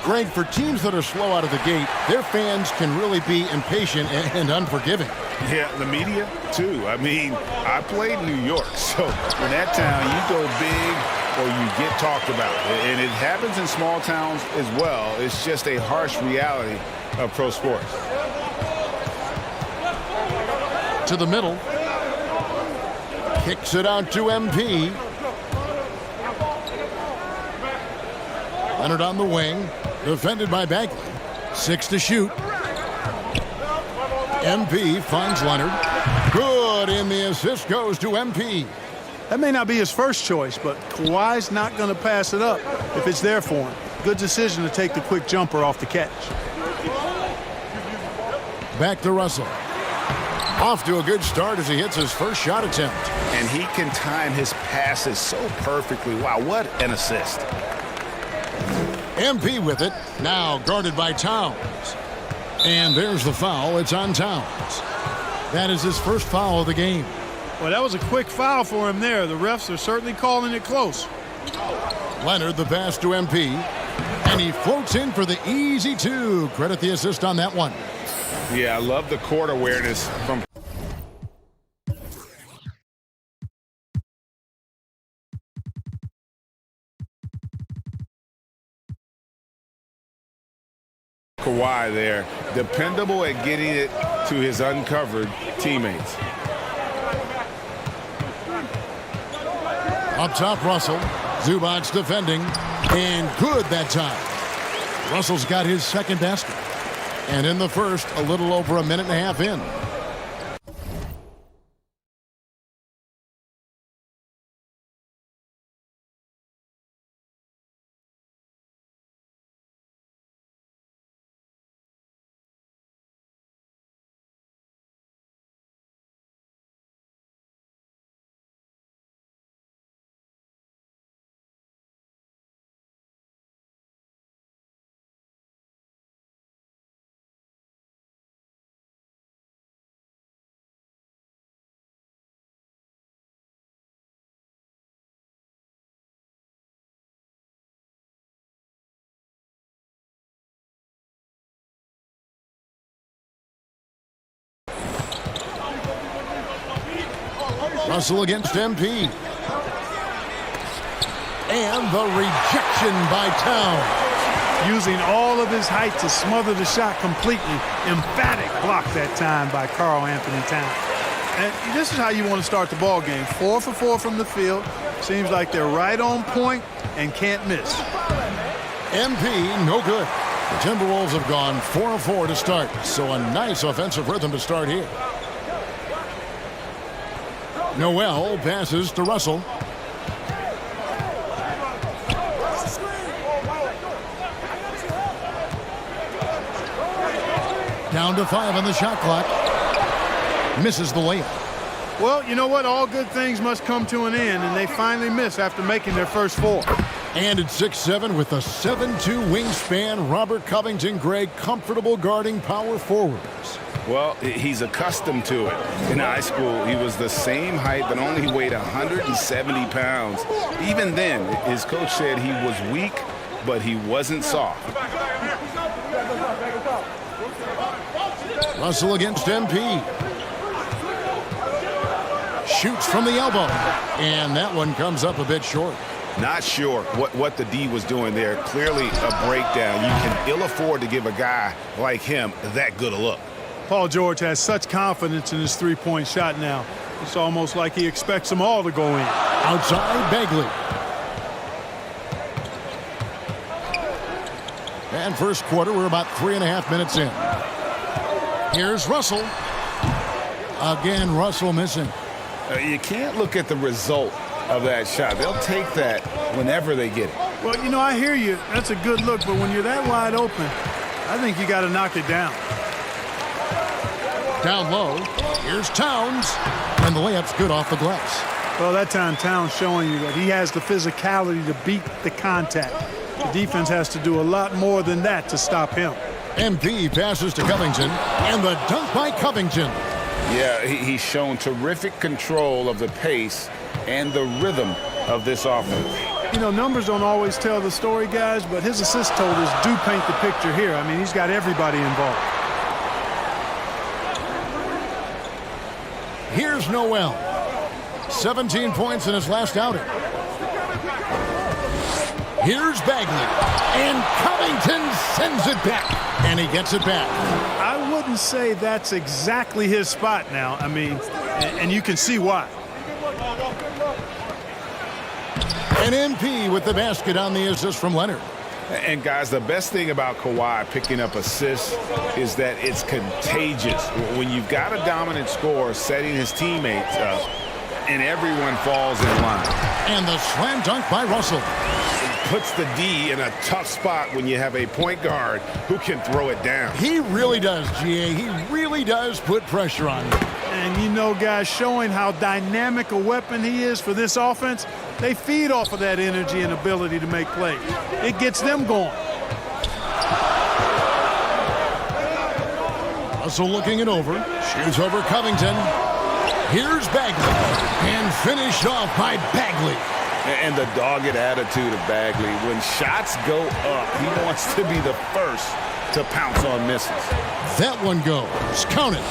K: Greg, for teams that are slow out of the gate, their fans can really be impatient and unforgiving.
G: Yeah, the media, too. I mean, I played in New York, so in that town, you go big or you get talked about. And it happens in small towns as well. It's just a harsh reality of pro sports.
K: To the middle. Kicks it out to MP. Leonard on the wing. Defended by Bagley. 6 to shoot. MP finds Leonard. Good, and the assist goes to MP.
M: That may not be his first choice, but Kawhi's not going to pass it up if it's there for him. Good decision to take the quick jumper off the catch.
K: Back to Russell. Off to a good start as he hits his first shot attempt.
G: And he can time his passes so perfectly. Wow, what an assist.
K: MP with it, now guarded by Towns. And there's the foul. It's on Towns. That is his first foul of the game.
M: Well, that was a quick foul for him there. The refs are certainly calling it close.
K: Leonard, the pass to MP. And he floats in for the easy 2. Credit the assist on that one.
G: Yeah, I love the court awareness from... Kawhi there, dependable at getting it to his uncovered teammates.
K: Up top, Russell. Zubac defending, and good that time. Russell's got his second basket. And in the first, a little over a minute and a half in. Russell against MP. And the rejection by Towns.
M: Using all of his height to smother the shot completely. Emphatic block that time by Karl Anthony Towns. And this is how you want to start the ball game. 4 for 4 from the field. Seems like they're right on point and can't miss.
K: MP, no good. The Timberwolves have gone 4 of 4 to start. So a nice offensive rhythm to start here. Noel passes to Russell. Down to 5 on the shot clock. Misses the layup.
M: Well, you know what? All good things must come to an end, and they finally miss after making their first 4.
K: And at 6'7" with a 7'2" wingspan, Robert Covington, Greg, comfortable guarding power forwards.
G: Well, he's accustomed to it. In high school, he was the same height, but only weighed 170 pounds. Even then, his coach said he was weak, but he wasn't soft.
K: Russell against MP. Shoots from the elbow. And that one comes up a bit short.
N: Not sure what the D was doing there. Clearly a breakdown. You can ill afford to give a guy like him that good a look.
M: Paul George has such confidence in his three-point shot now. It's almost like he expects them all to go in.
K: Outside, Bagley. And first quarter, we're about 3.5 minutes in. Here's Russell. Again, Russell missing.
N: You can't look at the result of that shot. They'll take that whenever they get it.
M: Well, you know, I hear you. That's a good look, but when you're that wide open, I think you got to knock it down.
K: Down low. Here's Towns. And the layup's good off the glass.
M: Well, that time Towns showing you that he has the physicality to beat the contact. The defense has to do a lot more than that to stop him.
K: MP passes to Covington. And the dunk by Covington.
N: Yeah, he's shown terrific control of the pace and the rhythm of this offense.
M: You know, numbers don't always tell the story, guys, but his assist totals do paint the picture here. I mean, he's got everybody involved.
K: Here's Noel. 17 points in his last outing. Here's Bagley. And Covington sends it back. And he gets it back.
M: I wouldn't say that's exactly his spot now. I mean, and you can see why.
K: And MP with the basket on the assist from Leonard.
N: And guys, the best thing about Kawhi picking up assists is that it's contagious. When you've got a dominant scorer setting his teammates up, and everyone falls in line.
K: And the slam dunk by Russell.
N: It puts the D in a tough spot when you have a point guard who can throw it down.
K: He really does, GA. He really does put pressure on you.
M: And you know, guys, showing how dynamic a weapon he is for this offense, they feed off of that energy and ability to make plays. It gets them going.
K: Russell looking it over. Shoots over Covington. Here's Bagley. And finished off by Bagley.
N: And the dogged attitude of Bagley. When shots go up, he wants to be the first to pounce on misses.
K: That one goes. Count it.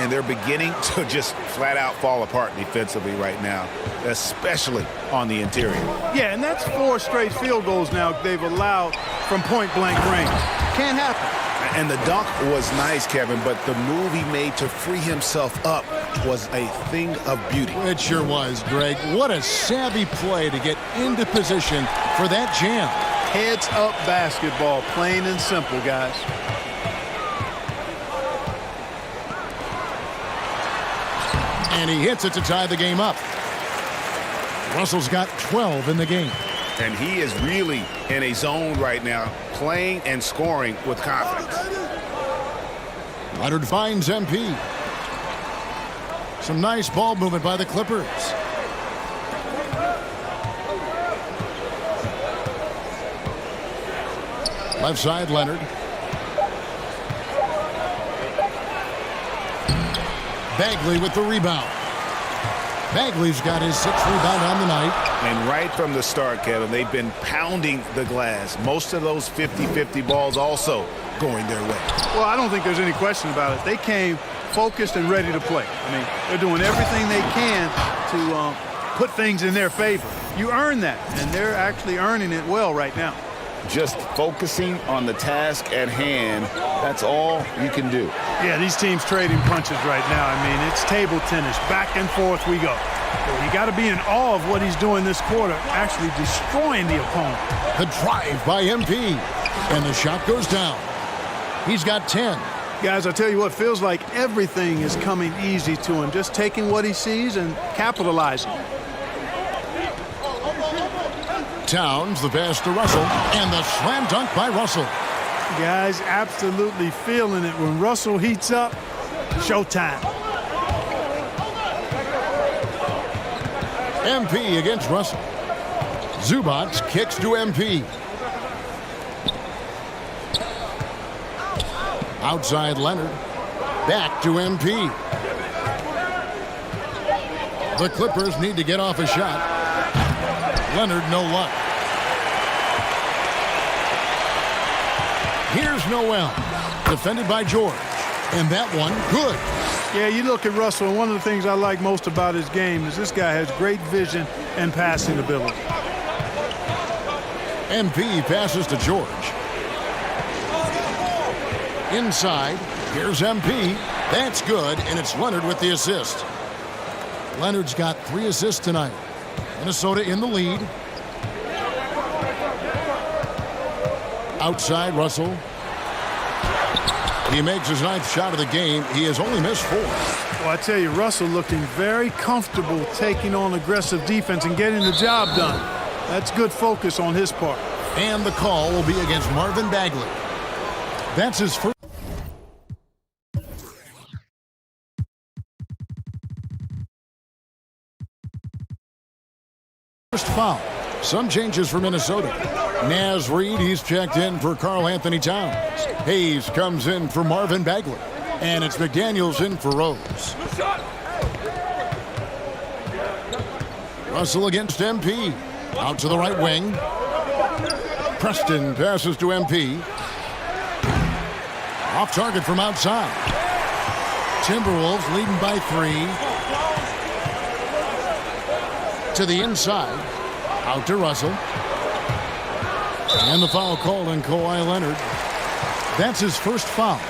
N: And they're beginning to just flat out fall apart defensively right now, especially on the interior.
M: Yeah, and that's 4 straight field goals now they've allowed from point-blank range. Can't happen.
N: And the dunk was nice, Kevin, but the move he made to free himself up was a thing of beauty.
K: It sure was, Greg. What a savvy play to get into position for that jam.
M: Heads-up basketball, plain and simple, guys.
K: And he hits it to tie the game up. Russell's got 12 in the game.
N: And he is really in a zone right now, playing and scoring with confidence.
K: Leonard finds MP. Some nice ball movement by the Clippers. Left side, Leonard. Bagley with the rebound. Bagley's got his 6th rebound on the night.
N: And right from the start, Kevin, they've been pounding the glass. Most of those 50-50 balls also going their way.
M: Well, I don't think there's any question about it. They came focused and ready to play. I mean, they're doing everything they can to put things in their favor. You earn that, and they're actually earning it well right now.
N: Just focusing on the task at hand, that's all you can do.
M: Yeah, these teams trading punches right now. I mean, it's table tennis. Back and forth we go. You got to be in awe of what he's doing this quarter, actually destroying the opponent.
K: The drive by MP, and the shot goes down. He's got 10.
M: Guys, I tell you what, feels like everything is coming easy to him, just taking what he sees and capitalizing.
K: Towns, the pass to Russell, and the slam dunk by Russell.
M: Guys, absolutely feeling it. When Russell heats up, showtime.
K: MP against Russell. Zubac kicks to MP. Outside Leonard. Back to MP. The Clippers need to get off a shot. Leonard, no luck. Here's Noel. Defended by George. And that one, good.
M: Yeah, you look at Russell, and one of the things I like most about his game is this guy has great vision and passing ability.
K: MP passes to George. Inside, here's MP. That's good, and it's Leonard with the assist. Leonard's got 3 assists tonight. Minnesota in the lead. Outside, Russell. He makes his 9th shot of the game. He has only missed 4.
M: Well, I tell you, Russell looking very comfortable taking on aggressive defense and getting the job done. That's good focus on his part.
K: And the call will be against Marvin Bagley. That's his first foul. Some changes for Minnesota. Naz Reid, he's checked in for Karl Anthony Towns. Hayes comes in for Marvin Bagley. And it's McDaniels in for Rose. Russell against MP. Out to the right wing. Preston passes to MP. Off target from outside. Timberwolves leading by 3. To the inside. Out to Russell. And the foul called on Kawhi Leonard. That's his first foul.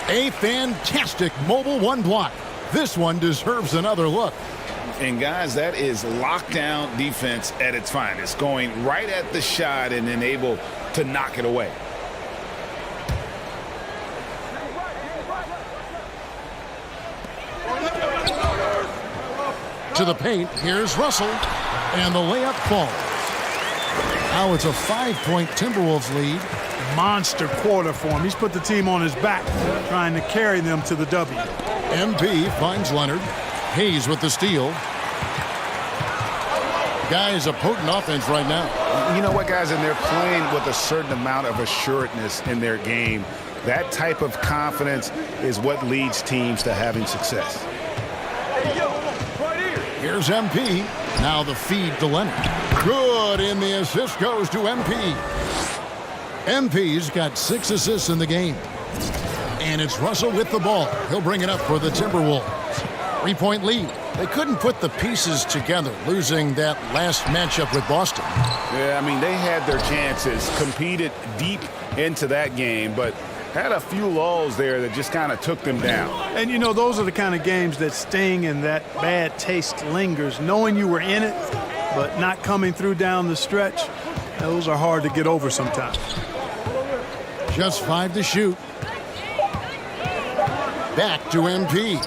K: A fantastic mobile 1 block. This one deserves another look.
N: And guys, that is lockdown defense at its finest. Going right at the shot and then able to knock it away.
K: To the paint, here's Russell. And the layup falls. Now it's a 5-point Timberwolves lead.
M: Monster quarter for him. He's put the team on his back, trying to carry them to the W.
K: MP finds Leonard. Hayes with the steal. Guys, a potent offense right now.
N: You know what, guys? And they're playing with a certain amount of assuredness in their game. That type of confidence is what leads teams to having success.
K: Here's MP. Now the feed to Leonard. Good, and the assist goes to MP. MP's got 6 assists in the game. And it's Russell with the ball. He'll bring it up for the Timberwolves. 3-point lead. They couldn't put the pieces together, losing that last matchup with Boston.
N: Yeah, I mean, they had their chances, competed deep into that game, but had a few lulls there that just kind of took them down.
M: And, you know, those are the kind of games that sting and that bad taste lingers. Knowing you were in it, but not coming through down the stretch, those are hard to get over sometimes.
K: Just 5 to shoot. Back to MP.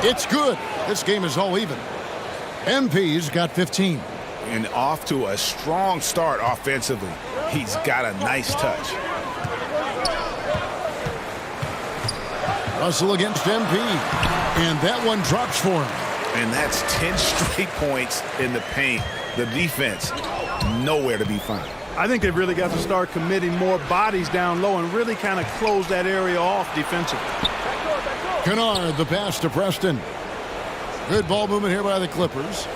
K: It's good. This game is all even. MP's got 15.
N: And off to a strong start offensively. He's got a nice touch.
K: Russell against MP. And that one drops for him.
N: And that's 10 straight points in the paint. The defense, nowhere to be found.
M: I think they've really got to start committing more bodies down low and really kind of close that area off defensively.
K: Kennard, the pass to Preston. Good ball movement here by the Clippers.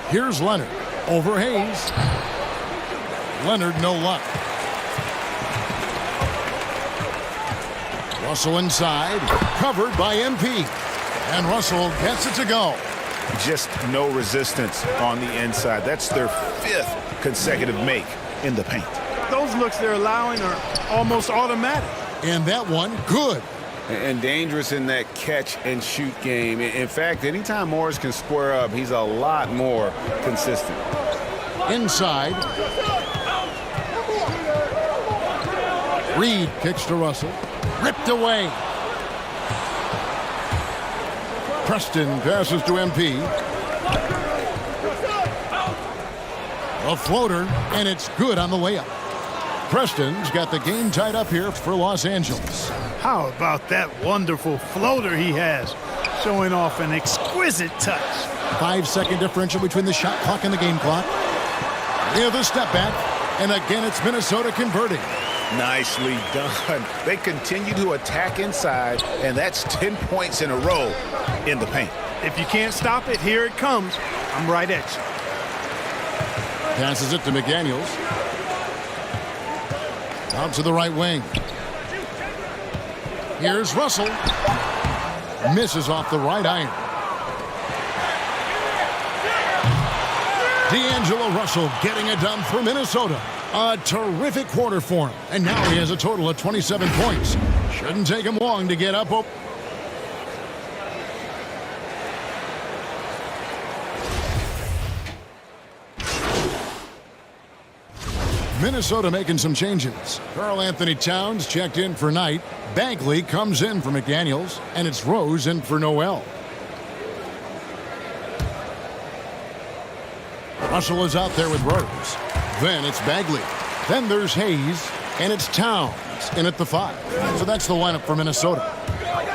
K: Here's Leonard. Over Hayes. Leonard, no luck. Russell inside. Covered by MP. And Russell gets it to go.
N: Just no resistance on the inside. That's their 5th consecutive make in the paint.
M: Those looks they're allowing are almost automatic.
K: And that one, good.
N: And dangerous in that catch and shoot game. In fact, anytime Morris can square up, he's a lot more consistent.
K: Inside. Reid kicks to Russell. Ripped away. Preston passes to MP. A floater, and it's good on the layup. Preston's got the game tied up here for Los Angeles.
M: How about that wonderful floater he has, showing off an exquisite touch.
K: 5-second differential between the shot clock and the game clock. With a step back, and again it's Minnesota converting.
N: Nicely done. They continue to attack inside, and that's 10 points in a row in the paint.
M: If you can't stop it, here it comes. I'm right at you.
K: Passes it to McDaniels. Out to the right wing. Here's Russell. Misses off the right iron. D'Angelo Russell getting it done for Minnesota. A terrific quarter for him. And now he has a total of 27 points. Shouldn't take him long to get up. Minnesota making some changes. Karl-Anthony Towns checked in for Knight. Bagley comes in for McDaniels. And it's Rose in for Noel. Russell is out there with Rose. Then it's Bagley. Then there's Hayes. And it's Towns in at the 5. So that's the lineup for Minnesota.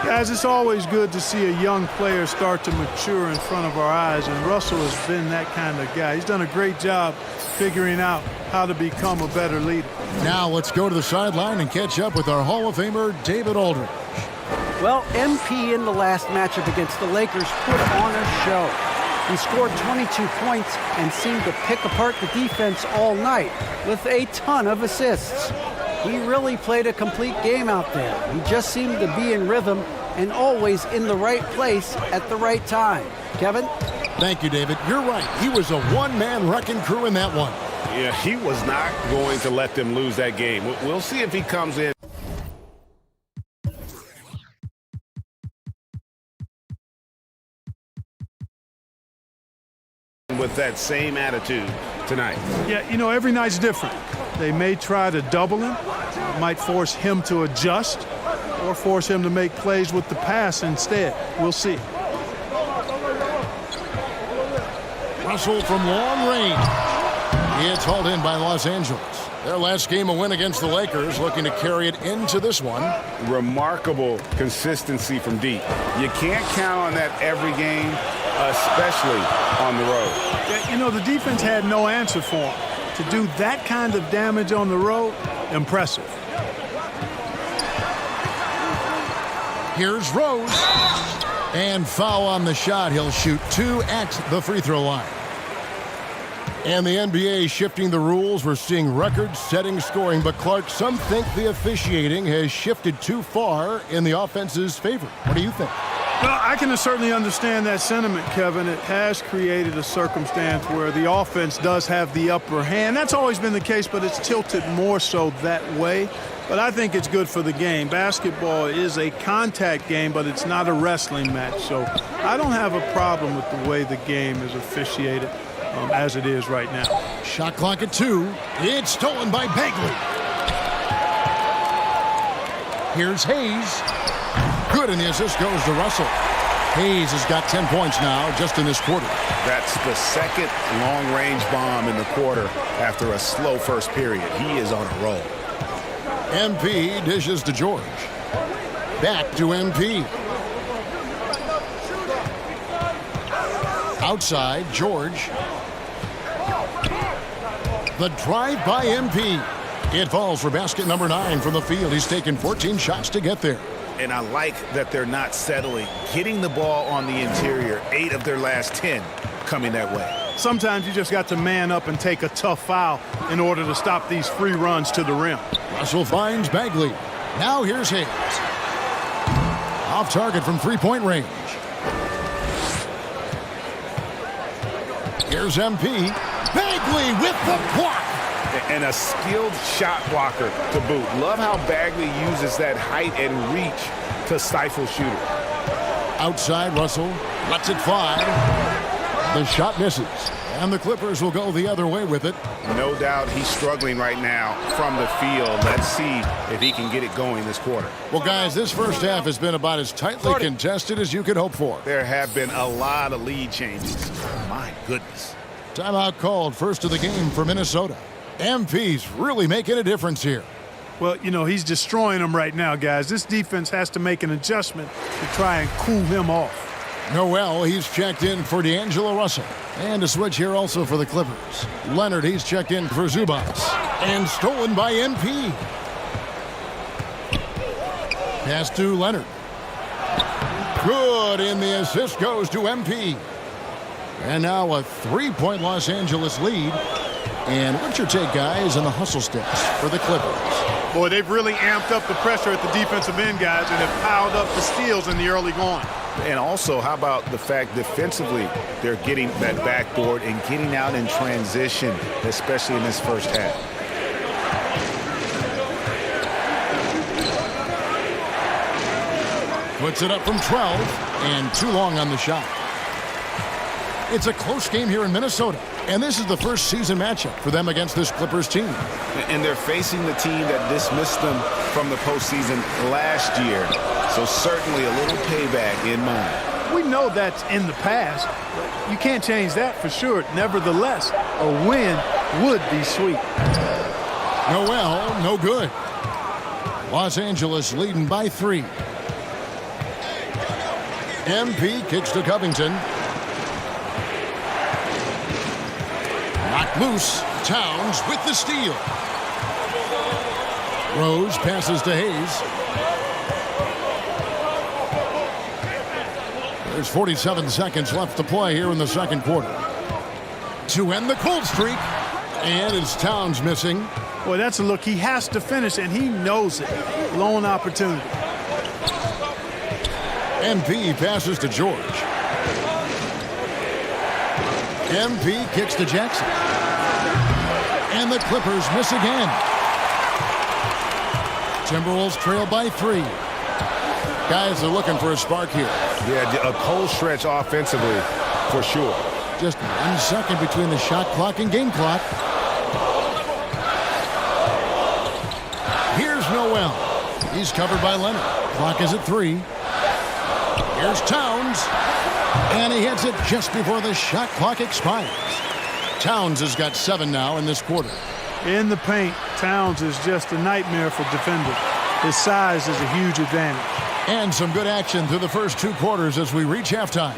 M: Guys, it's always good to see a young player start to mature in front of our eyes, and Russell has been that kind of guy. He's done a great job figuring out how to become a better leader.
K: Now let's go to the sideline and catch up with our Hall of Famer, David Aldridge.
L: Well, MP in the last matchup against the Lakers put on a show. He scored 22 points and seemed to pick apart the defense all night with a ton of assists. He really played a complete game out there. He just seemed to be in rhythm and always in the right place at the right time. Kevin?
K: Thank you, David. You're right. He was a one-man wrecking crew in that one.
N: Yeah, he was not going to let them lose that game. We'll see if he comes in with that same attitude tonight.
M: Yeah, you know, every night's different. They may try to double him, might force him to adjust, or force him to make plays with the pass instead. We'll see.
K: Russell from long range. It's hauled in by Los Angeles. Their last game, a win against the Lakers, looking to carry it into this one.
N: Remarkable consistency from deep. You can't count on that every game, especially on the road.
M: Yeah, you know, the defense had no answer for him. To do that kind of damage on the road, impressive.
K: Here's Rose. And foul on the shot. He'll shoot 2 at the free throw line. And the NBA shifting the rules. We're seeing record-setting scoring. But, Clark, some think the officiating has shifted too far in the offense's favor. What do you think?
M: Well, I can certainly understand that sentiment, Kevin. It has created a circumstance where the offense does have the upper hand. That's always been the case, but it's tilted more so that way. But I think it's good for the game. Basketball is a contact game, but it's not a wrestling match. So I don't have a problem with the way the game is officiated as it is right now.
K: Shot clock at 2. It's stolen by Bagley. Here's Hayes. Good, and the assist goes to Russell. Hayes has got 10 points now just in this quarter.
N: That's the second long-range bomb in the quarter after a slow first period. He is on a roll.
K: MP dishes to George. Back to MP. Outside, George. The drive by MP. It falls for basket number 9 from the field. He's taken 14 shots to get there.
N: And I like that they're not settling. Getting the ball on the interior, 8 of their last 10 coming that way.
M: Sometimes you just got to man up and take a tough foul in order to stop these free runs to the rim.
K: Russell finds Bagley. Now here's Hayes. Off target from three-point range. Here's MP. Bagley with the block.
N: And a skilled shot blocker to boot. Love how Bagley uses that height and reach to stifle shooter.
K: Outside, Russell lets it fly. The shot misses. And the Clippers will go the other way with it.
N: No doubt he's struggling right now from the field. Let's see if he can get it going this quarter.
K: Well, guys, this first half has been about as tightly contested as you could hope for.
N: There have been a lot of lead changes. My goodness.
K: Timeout called, first of the game for Minnesota. MP's really making a difference here.
M: Well, you know, he's destroying them right now, guys. This defense has to make an adjustment to try and cool him off.
K: Noel, he's checked in for D'Angelo Russell. And a switch here also for the Clippers. Leonard, he's checked in for Zubats. And stolen by MP. Pass to Leonard. Good, and the assist goes to MP. And now a three-point Los Angeles lead. And what's your take, guys, on the hustle steps for the Clippers?
M: Boy, they've really amped up the pressure at the defensive end, guys, and have piled up the steals in the early going.
N: And also, how about the fact defensively they're getting that backboard and getting out in transition, especially in this first half.
K: Puts it up from 12 and too long on the shot. It's a close game here in Minnesota, and this is the first season matchup for them against this Clippers team.
N: And they're facing the team that dismissed them from the postseason last year. So certainly a little payback in mind.
M: We know that's in the past. But you can't change that for sure. Nevertheless, a win would be sweet.
K: Noel, no good. Los Angeles leading by 3. MP kicks to Covington. Knocked loose. Towns with the steal. Rose passes to Hayes. There's 47 seconds left to play here in the second quarter. To end the cold streak. And it's Towns missing.
M: Boy, that's a look. He has to finish, and he knows it. Lone opportunity.
K: MP passes to George. MP kicks to Jackson. And the Clippers miss again. Timberwolves trail by 3. Guys are looking for a spark here.
N: Yeah, a cold stretch offensively for sure.
K: Just 1 second between the shot clock and game clock. Here's Noel. He's covered by Leonard. Clock is at 3. Here's Towns. And he hits it just before the shot clock expires. Towns has got 7 now in this quarter.
M: In the paint, Towns is just a nightmare for defenders. His size is a huge advantage.
K: And some good action through the first 2 quarters as we reach halftime.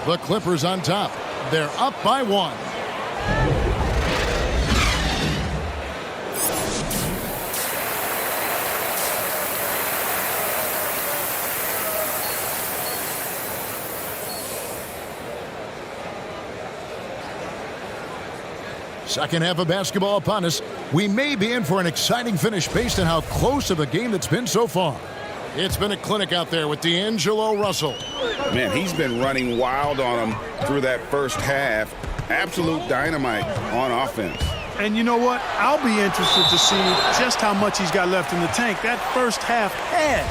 K: The Clippers on top. They're up by 1. Second half of basketball upon us. We may be in for an exciting finish based on how close of a game that's been so far. It's been a clinic out there with D'Angelo Russell.
N: Man, he's been running wild on them through that first half. Absolute dynamite on offense.
M: And you know what? I'll be interested to see just how much he's got left in the tank. That first half had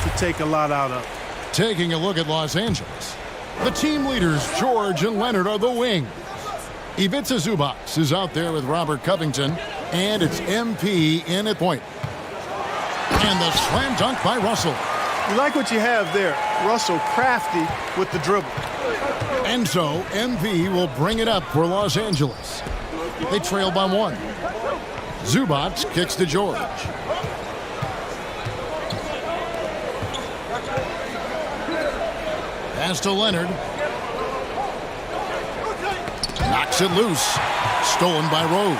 M: to take a lot out of.
K: Taking a look at Los Angeles. The team leaders, George and Leonard, are the wing. Ivica Zubac is out there with Robert Covington, and it's MP in at point. And the slam dunk by Russell.
M: You like what you have there. Russell crafty with the dribble.
K: And so MP will bring it up for Los Angeles. They trail by 1. Zubac kicks to George. Pass to Leonard. Knocks it loose. Stolen by Rose.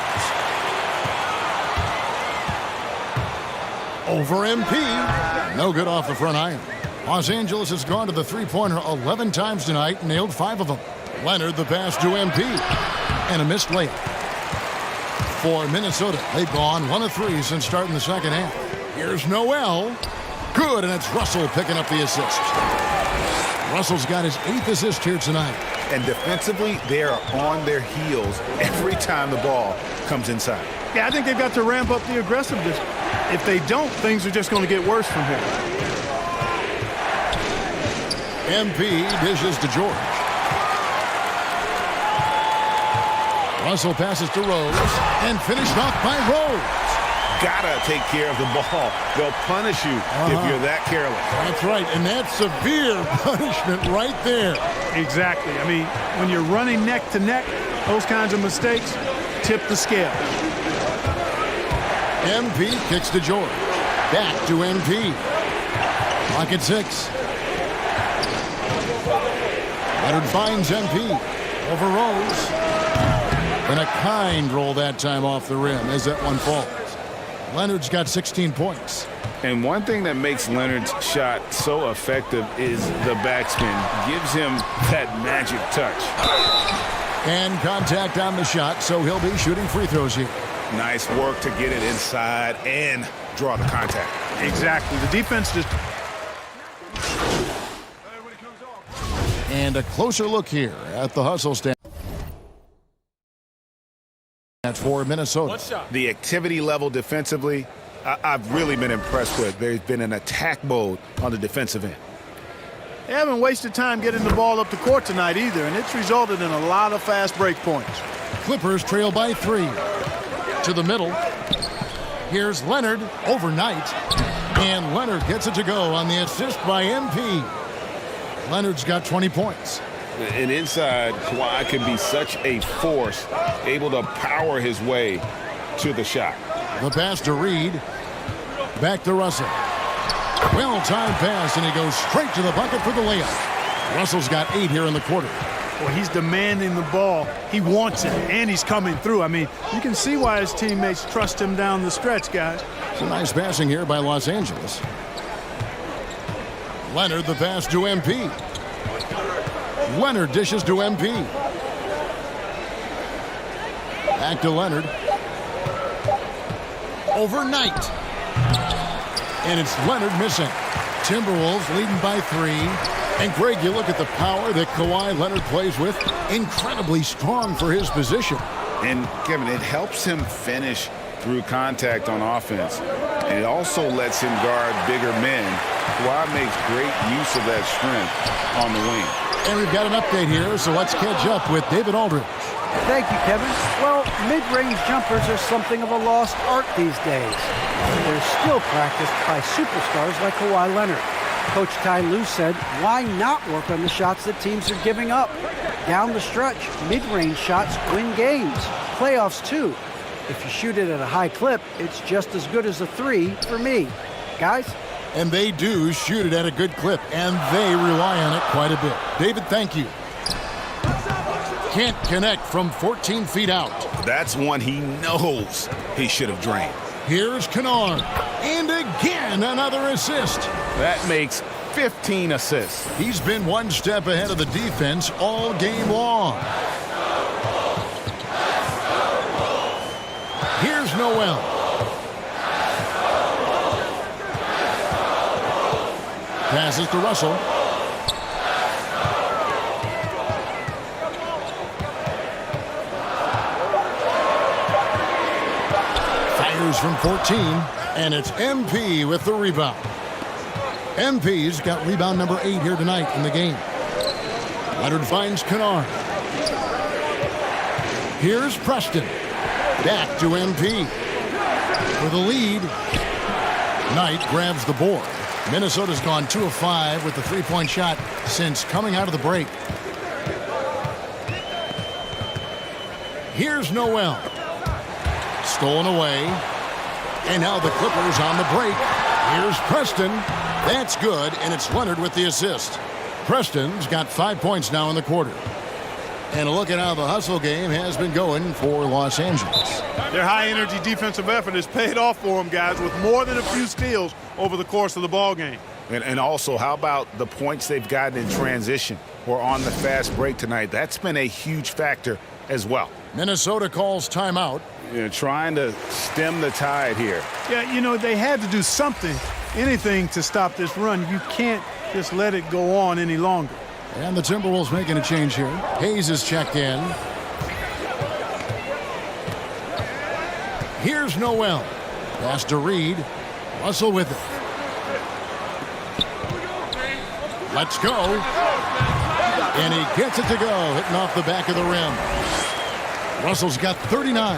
K: Over MP. No good off the front iron. Los Angeles has gone to the three-pointer 11 times tonight, nailed 5 of them. Leonard the pass to MP. And a missed layup. For Minnesota, they've gone 1 of 3 since starting the second half. Here's Noel. Good, and it's Russell picking up the assist. Russell's got his 8th assist here tonight.
N: And defensively, they are on their heels every time the ball comes inside.
M: Yeah, I think they've got to ramp up the aggressiveness. If they don't, things are just going to get worse from here.
K: MP dishes to George. Russell passes to Rose and finished off by Rose.
N: Gotta take care of the ball. They'll punish you if you're that careless.
K: That's right, and that's severe punishment right there.
M: Exactly. I mean, when you're running neck to neck, those kinds of mistakes tip the scale.
K: MP kicks to George. Back to MP. Clock at 6. Leonard finds MP. Over Rose. And a kind roll that time off the rim as that one falls. Leonard's got 16 points.
N: And one thing that makes Leonard's shot so effective is the backspin. Gives him that magic touch.
K: And contact on the shot, so he'll be shooting free throws here.
N: Nice work to get it inside and draw the contact.
G: Exactly. The defense just...
K: And a closer look here at the hustle stand for Minnesota.
N: The activity level defensively, I've really been impressed with. There's been an attack mode on the defensive end.
G: They haven't wasted time getting the ball up the court tonight either, and it's resulted in a lot of fast break points.
K: Clippers trail by 3. To the middle. Here's Leonard overnight. And Leonard gets it to go on the assist by MP. Leonard's got 20 points.
N: And inside, Kawhi can be such a force, able to power his way to the shot.
K: The pass to Reed. Back to Russell. Well-timed pass, and he goes straight to the bucket for the layup. Russell's got 8 here in the quarter.
G: Well, he's demanding the ball. He wants it, and he's coming through. I mean, you can see why his teammates trust him down the stretch, guys.
K: Some nice passing here by Los Angeles. Leonard, the pass to MP. Leonard dishes to MP. Back to Leonard. Overnight. And it's Leonard missing. Timberwolves leading by 3. And Greg, you look at the power that Kawhi Leonard plays with. Incredibly strong for his position.
N: And Kevin, it helps him finish through contact on offense. And it also lets him guard bigger men. Kawhi makes great use of that strength on the wing.
K: And we've got an update here, so let's catch up with David Aldridge.
L: Thank you, Kevin. Well, mid-range jumpers are something of a lost art these days. They're still practiced by superstars like Kawhi Leonard. Coach Ty Lue said, why not work on the shots that teams are giving up? Down the stretch, mid-range shots win games. Playoffs, too. If you shoot it at a high clip, it's just as good as a 3 for me. Guys?
K: And they do shoot it at a good clip, and they rely on it quite a bit. David, thank you. Can't connect from 14 feet out.
N: That's one he knows he should have drained.
K: Here's Kennard. And again, another assist.
N: That makes 15 assists.
K: He's been one step ahead of the defense all game long. Here's Noel. Passes to Russell. Fires from 14, and it's MP with the rebound. MP's got rebound number 8 here tonight in the game. Leonard finds Kennard. Here's Preston. Back to MP. For the lead, Knight grabs the board. Minnesota's gone 2 of 5 with the three-point shot since coming out of the break. Here's Noel. Stolen away. And now the Clippers on the break. Here's Preston. That's good, and it's Leonard with the assist. Preston's got 5 points now in the quarter. And a look at how the hustle game has been going for Los Angeles.
G: Their high-energy defensive effort has paid off for them, guys, with more than a few steals over the course of the ball game.
N: And also, how about the points they've gotten in transition or on the fast break tonight? That's been a huge factor as well.
K: Minnesota calls timeout.
N: Trying to stem the tide here.
G: Yeah, you know, they had to do something, anything to stop this run. You can't just let it go on any longer.
K: And the Timberwolves making a change here. Hayes is checked in. Here's Noel. Pass to Reed. Russell with it. Let's go. And he gets it to go, hitting off the back of the rim. Russell's got 39.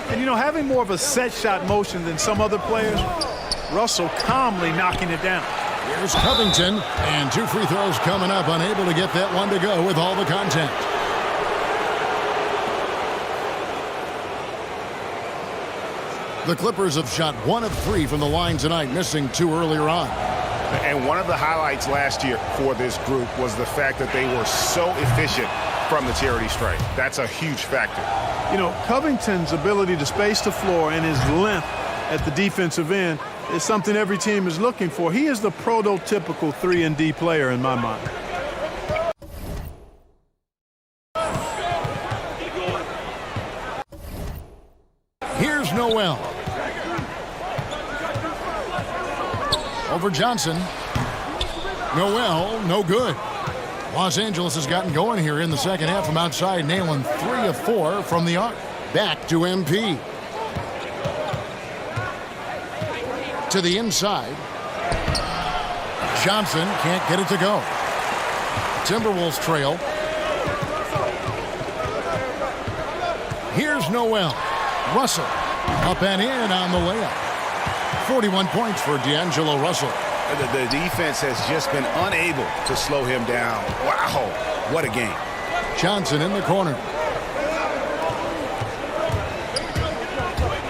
G: And, you know, having more of a set shot motion than some other players, Russell calmly knocking it down.
K: Here's Covington, and 2 free throws coming up, unable to get that one to go with all the contact. The Clippers have shot 1 of 3 from the line tonight, missing 2 earlier on.
N: And one of the highlights last year for this group was the fact that they were so efficient from the charity stripe. That's a huge factor.
G: You know, Covington's ability to space the floor and his length at the defensive end is something every team is looking for. He is the prototypical 3-and-D player in my mind.
K: Here's Noel. Johnson. Noel, no good. Los Angeles has gotten going here in the second half from outside, nailing 3 of 4 from the arc. Back to MP. To the inside. Johnson can't get it to go. Timberwolves trail. Here's Noel. Russell. Up and in on the layup. 41 points for D'Angelo Russell.
N: The defense has just been unable to slow him down. Wow, what a game.
K: Johnson in the corner.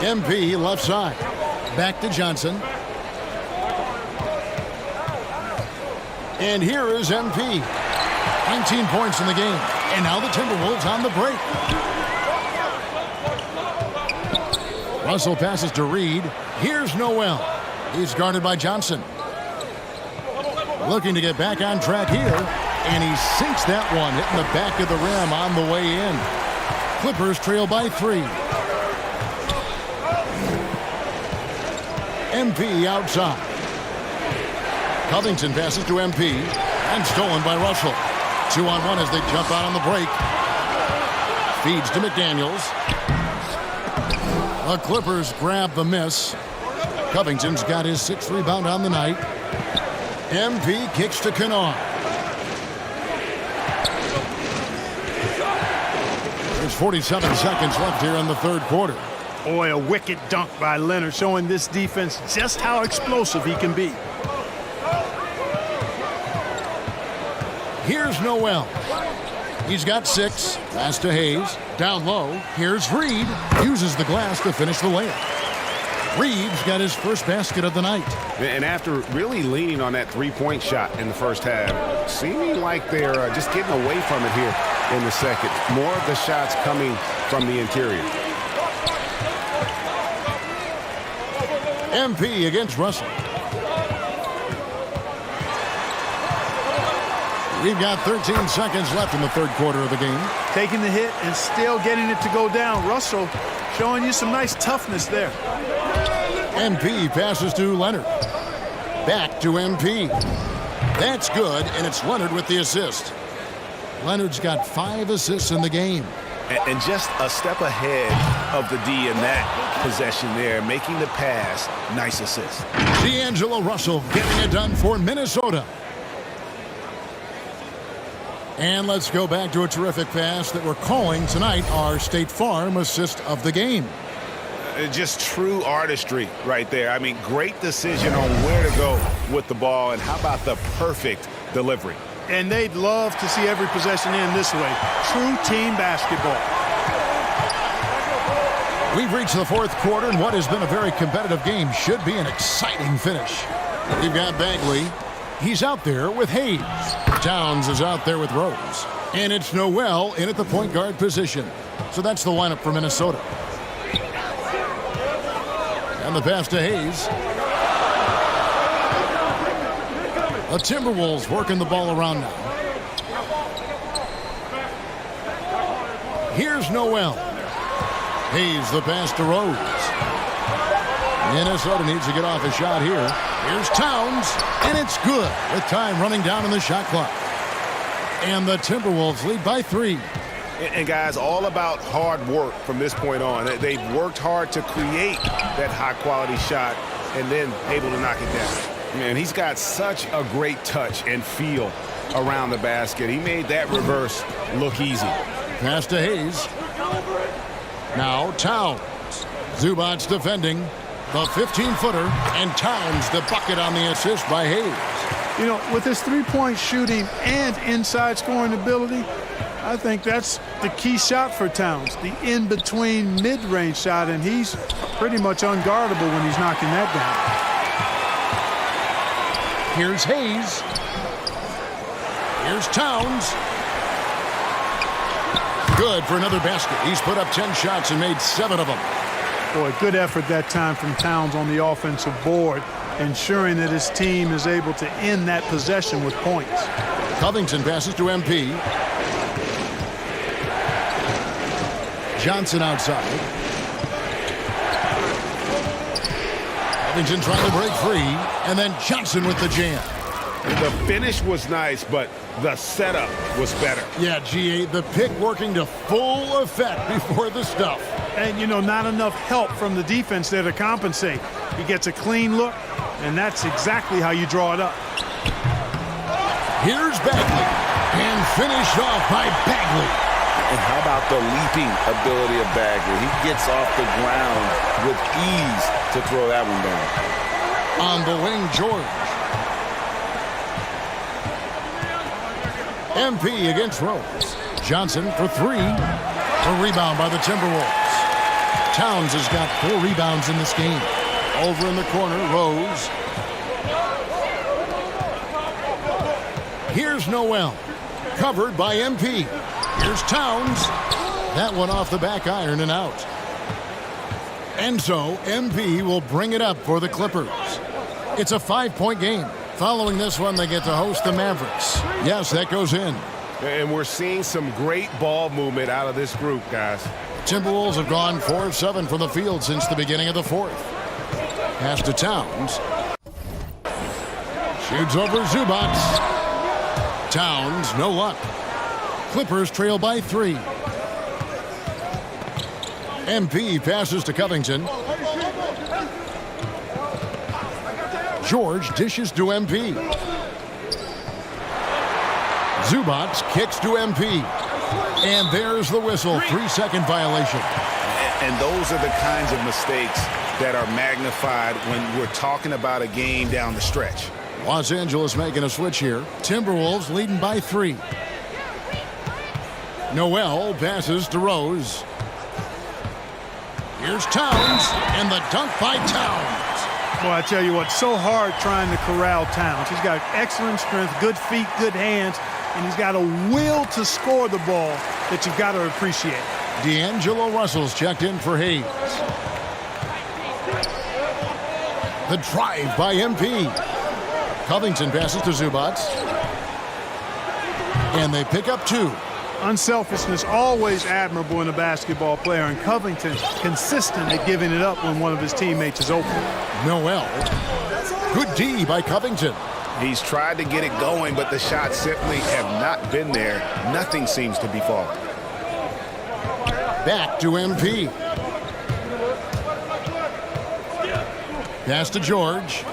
K: MP left side. Back to Johnson. And here is MP. 19 points in the game. And now the Timberwolves on the break. Russell passes to Reed. Here's Noel. He's guarded by Johnson. Looking to get back on track here. And he sinks that one, hitting the back of the rim on the way in. Clippers trail by 3. MP outside. Covington passes to MP. And stolen by Russell. 2-on-1 as they jump out on the break. Feeds to McDaniels. The Clippers grab the miss. Covington's got his 6th rebound on the night. MP kicks to Kennard. There's 47 seconds left here in the third quarter.
M: Boy, a wicked dunk by Leonard, showing this defense just how explosive he can be.
K: Here's Noel. He's got 6. Pass to Hayes. Down low. Here's Reed. Uses the glass to finish the layup. Reed's got his first basket of the night.
N: And after really leaning on that three-point shot in the first half, seeming like they're just getting away from it here in the second. More of the shots coming from the interior.
K: MP against Russell. We've got 13 seconds left in the third quarter of the game.
M: Taking the hit and still getting it to go down. Russell showing you some nice toughness there.
K: MP passes to Leonard. Back to MP. That's good, and it's Leonard with the assist. Leonard's got 5 assists in the game.
N: And just a step ahead of the D in that possession there, making the pass. Nice assist.
K: D'Angelo Russell getting it done for Minnesota. And let's go back to a terrific pass that we're calling tonight our State Farm assist of the game.
N: Just true artistry right there. I mean, great decision on where to go with the ball, and how about the perfect delivery.
M: And they'd love to see every possession in this way. True team basketball.
K: We've reached the fourth quarter, and what has been a very competitive game should be an exciting finish. We've got Bagley. He's out there with Hayes. Towns is out there with Rose. And it's Noel in at the point guard position. So that's the lineup for Minnesota. And the pass to Hayes. The Timberwolves working the ball around now. Here's Noel. Hayes the pass to Rose. Minnesota needs to get off a shot here. Here's Towns, and it's good with time running down in the shot clock. And the Timberwolves lead by 3.
N: And guys, all about hard work from this point on. They've worked hard to create that high-quality shot and then able to knock it down. Man, he's got such a great touch and feel around the basket. He made that reverse look easy.
K: Pass to Hayes. Now Towns. Zubac's defending. The 15-footer, and Towns the bucket on the assist by Hayes.
M: You know, with his three-point shooting and inside scoring ability, I think that's the key shot for Towns, the in-between mid-range shot, and he's pretty much unguardable when he's knocking that down.
K: Here's Hayes. Here's Towns. Good for another basket. He's put up 10 shots and made 7 of them.
M: Boy, good effort that time from Towns on the offensive board, ensuring that his team is able to end that possession with points.
K: Covington passes to MP. Johnson outside. Covington trying to break free, and then Johnson with the jam.
N: The finish was nice, but the setup was better.
K: Yeah, GA, the pick working to full effect before the stuff.
M: And, you know, not enough help from the defense there to compensate. He gets a clean look, and that's exactly how you draw it up.
K: Here's Bagley, and finished off by Bagley.
N: And how about the leaping ability of Bagley? He gets off the ground with ease to throw that one down.
K: On the wing, George. MP against Rose. Johnson for three. A rebound by the Timberwolves. Towns has got 4 rebounds in this game. Over in the corner, Rose. Here's Noel. Covered by MP. Here's Towns. That one off the back iron and out. And so MP will bring it up for the Clippers. It's a 5-point game. Following this one, they get to host the Mavericks. Yes, that goes in.
N: And we're seeing some great ball movement out of this group, guys.
K: Timberwolves have gone 4 of 7 from the field since the beginning of the fourth. Pass to Towns. Shoots over Zubac. Towns, no luck. Clippers trail by 3. MP passes to Covington. George dishes to MP. Zubac kicks to MP. And there's the whistle. 3-second violation.
N: And those are the kinds of mistakes that are magnified when we're talking about a game down the stretch.
K: Los Angeles making a switch here. Timberwolves leading by 3. Noel passes to Rose. Here's Towns, and the dunk by Towns.
M: Well, I tell you what, so hard trying to corral Towns. He's got excellent strength, good feet, good hands, and he's got a will to score the ball that you've got to appreciate.
K: D'Angelo Russell's checked in for Hayes. The drive by MP. Covington passes to Zubac. And they pick up 2.
M: Unselfishness always admirable in a basketball player, and Covington consistent at giving it up when one of his teammates is open.
K: Noel. Good D by Covington.
N: He's tried to get it going, but the shots simply have not been there. Nothing seems to be falling.
K: Back to MP. Pass to George.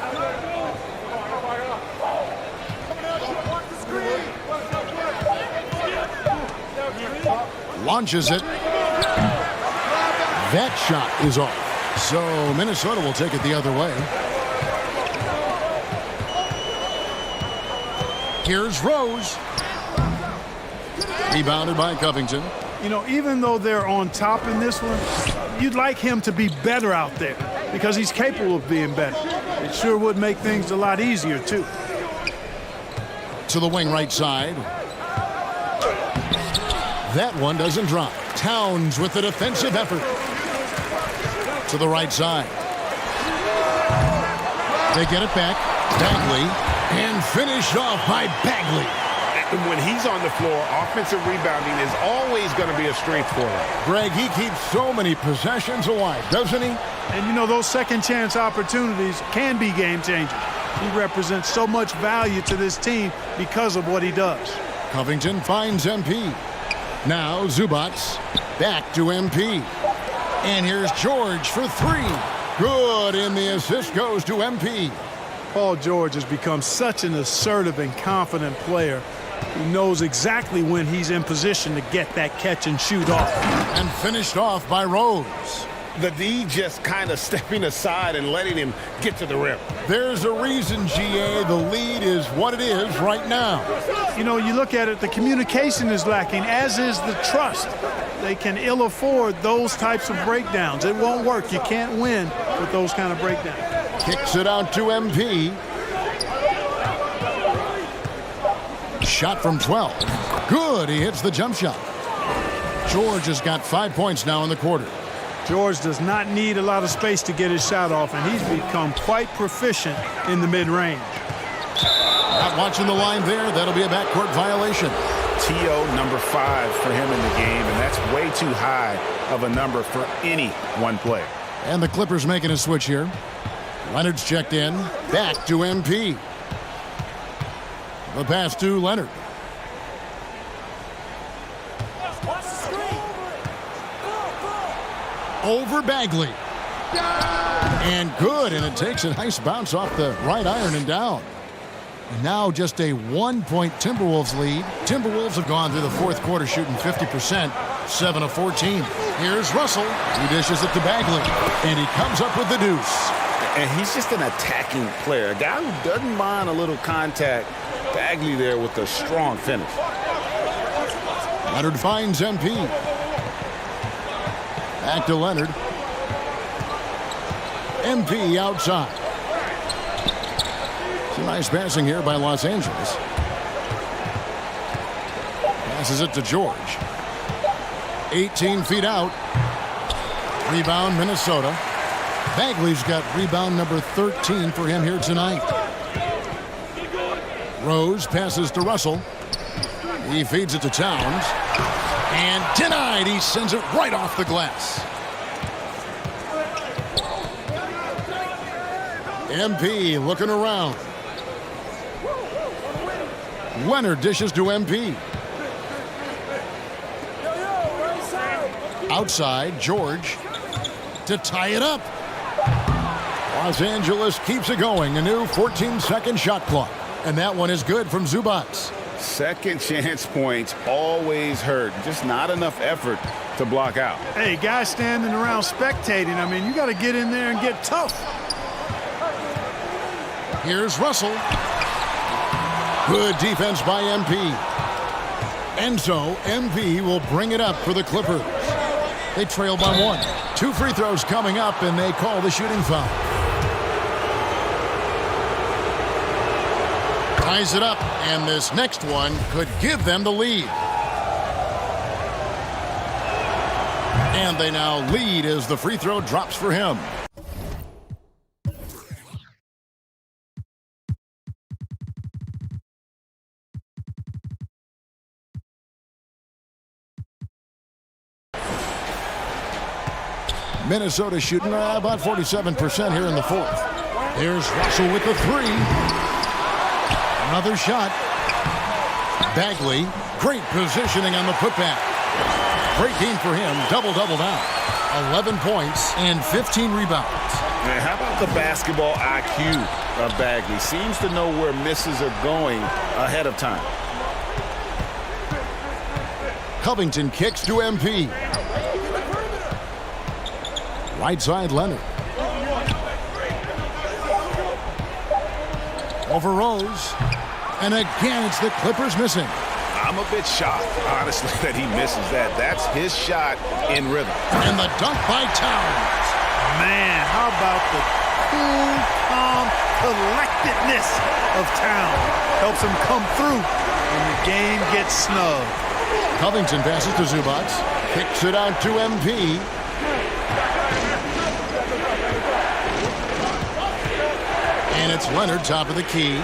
K: Launches it. That shot is off. So Minnesota will take it the other way. Here's Rose. Rebounded by Covington.
M: You know, even though they're on top in this one, you'd like him to be better out there because he's capable of being better. It sure would make things a lot easier, too.
K: To the wing right side. That one doesn't drop. Towns with the defensive effort. To the right side. They get it back. Bagley. And finished off by Bagley.
N: When he's on the floor, offensive rebounding is always going to be a strength for him.
K: Greg, he keeps so many possessions alive, doesn't he?
M: And, you know, those second chance opportunities can be game changers. He represents so much value to this team because of what he does.
K: Covington finds MP. Now Zubac. Back to MP. And here's George for 3. Good, and the assist goes to MP.
M: Paul George has become such an assertive and confident player. He knows exactly when he's in position to get that catch and shoot off.
K: And finished off by Rose.
N: The D just kind of stepping aside and letting him get to the rim.
K: There's a reason, GA, the lead is what it is right now.
M: You know, you look at it, the communication is lacking, as is the trust. They can ill afford those types of breakdowns. It won't work. You can't win with those kind of breakdowns.
K: Kicks it out to MP. Shot from 12. Good, he hits the jump shot. George has got 5 points now in the quarter.
M: George does not need a lot of space to get his shot off, and he's become quite proficient in the mid-range.
K: Not watching the line there. That'll be a backcourt violation.
N: TO number 5 for him in the game, and that's way too high of a number for any one player.
K: And the Clippers making a switch here. Leonard's checked in. Back to MP. The pass to Leonard. Over Bagley. And good, and it takes a nice bounce off the right iron and down. And now just a 1-point Timberwolves lead. Timberwolves have gone through the fourth quarter shooting 50%, 7 of 14. Here's Russell. He dishes it to Bagley, and he comes up with the deuce.
N: And he's just an attacking player, a guy who doesn't mind a little contact. Bagley there with a strong finish.
K: Leonard finds MP. Back to Leonard. MP outside. Some nice passing here by Los Angeles. Passes it to George. 18 feet out. Rebound Minnesota. Bagley's got rebound number 13 for him here tonight. Rose passes to Russell. He feeds it to Towns. And denied. He sends it right off the glass. MP looking around. Leonard dishes to MP. Outside, George to tie it up. Los Angeles keeps it going. A new 14-second shot clock. And that one is good from Zubac.
N: Second chance points always hurt. Just not enough effort to block out.
M: Hey, guys standing around spectating. I mean, you got to get in there and get tough.
K: Here's Russell. Good defense by MP. And so MP will bring it up for the Clippers. They trail by 1. 2 free throws coming up, and they call the shooting foul. Ties it up, and this next one could give them the lead. And they now lead as the free throw drops for him. Minnesota shooting about 47% here in the fourth. Here's Russell with the 3. Another shot. Bagley, great positioning on the putback. Great game for him. Double-double now. 11 points and 15 rebounds.
N: Man, how about the basketball IQ of Bagley? Seems to know where misses are going ahead of time.
K: Covington kicks to MP. Right side, Leonard. Over Rose. And again, it's the Clippers missing.
N: I'm a bit shocked, honestly, that he misses that. That's his shot in rhythm.
K: And the dunk by Towns.
M: Man, how about the cool, calm collectedness of Towns? Helps him come through when the game gets snug.
K: Covington passes to Zubac. Kicks it out to MP. And it's Leonard, top of the key.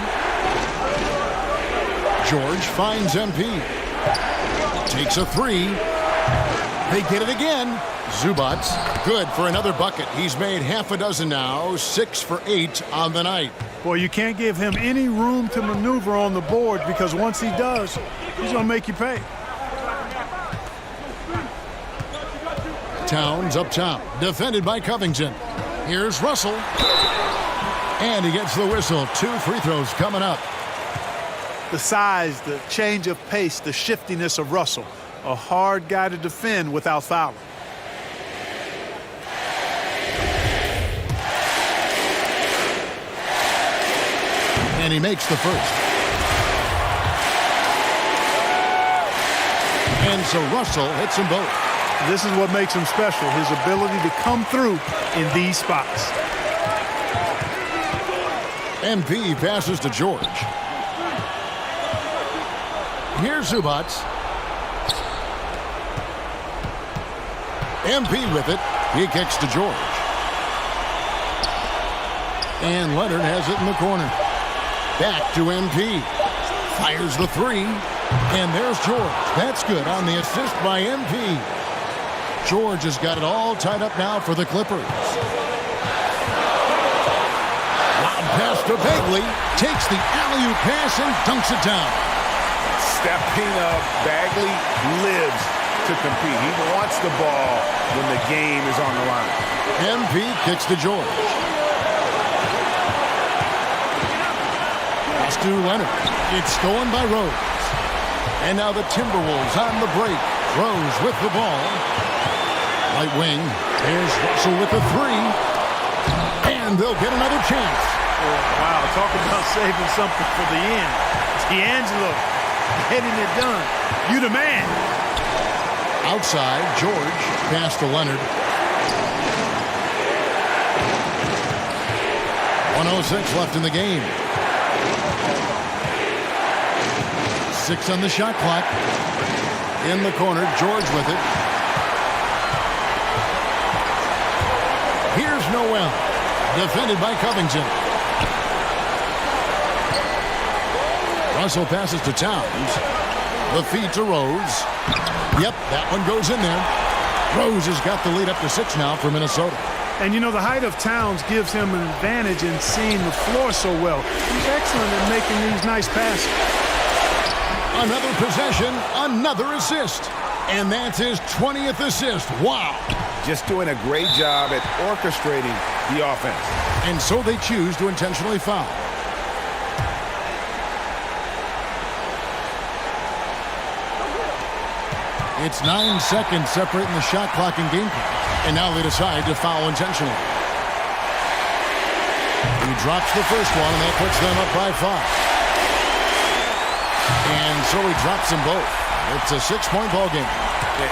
K: George finds MP. Takes a 3. They get it again. Zubac, good for another bucket. He's made half a dozen now, 6 for 8 on the night.
M: Boy, you can't give him any room to maneuver on the board because once he does, he's going to make you pay.
K: Towns up top, defended by Covington. Here's Russell. And he gets the whistle. 2 free throws coming up.
M: The size, the change of pace, the shiftiness of Russell. A hard guy to defend without fouling.
K: And he makes the first. And so Russell hits them both.
M: This is what makes him special, his ability to come through in these spots.
K: MP passes to George. Here's Zubac. MP with it. He kicks to George. And Leonard has it in the corner. Back to MP. Fires the 3. And there's George. That's good on the assist by MP. George has got it all tied up now for the Clippers. pass to Bagley. Takes the alley-oop pass and dunks it down.
N: Stepping up, Bagley lives to compete. He wants the ball when the game is on the line.
K: MP kicks to George. Pass to Leonard. It's stolen by Rose. And now the Timberwolves on the break. Rose with the ball. Right wing. There's Russell with the three. And they'll get another chance.
M: Oh, wow, talk about saving something for the end. D'Angelo getting it done. You the man.
K: Outside, George. Pass to Leonard. 1:06 left in the game. 6 on the shot clock. In the corner, George with it. Here's Noel. Defended by Covington. Russell passes to Towns. The feed to Rose. Yep, that one goes in there. Rose has got the lead up to 6 now for Minnesota.
M: And you know, the height of Towns gives him an advantage in seeing the floor so well. He's excellent at making these nice passes.
K: Another possession, another assist. And that's his 20th assist. Wow.
N: Just doing a great job at orchestrating the offense.
K: And so they choose to intentionally foul. It's 9 seconds separating the shot clock and game clock. And now they decide to foul intentionally. He drops the first one, and that puts them up by 5. And so he drops them both. It's a 6-point ball game.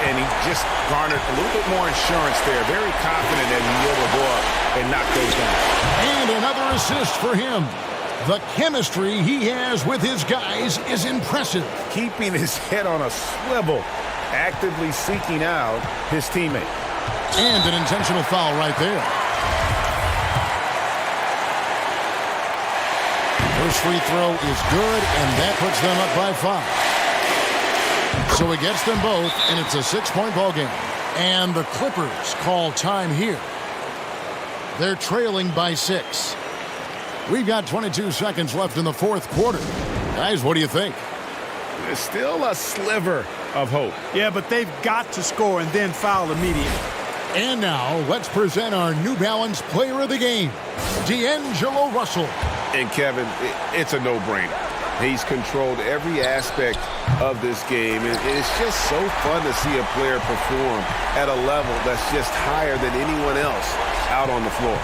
N: And he just garnered a little bit more insurance there. Very confident that he'll be able to go up and knock those down.
K: And another assist for him. The chemistry he has with his guys is impressive.
N: Keeping his head on a swivel, actively seeking out his teammate.
K: And an intentional foul right there. First free throw is good, and that puts them up by 5. So he gets them both, and it's a 6-point ball game. And the Clippers call time here. They're trailing by 6. We've got 22 seconds left in the fourth quarter. Guys, what do you think?
N: There's still a sliver of hope.
M: Yeah, but they've got to score and then foul immediately.
K: And now, let's present our New Balance player of the game, D'Angelo Russell.
N: And Kevin, it's a no-brainer. He's controlled every aspect of this game. And it's just so fun to see a player perform at a level that's just higher than anyone else out on the floor.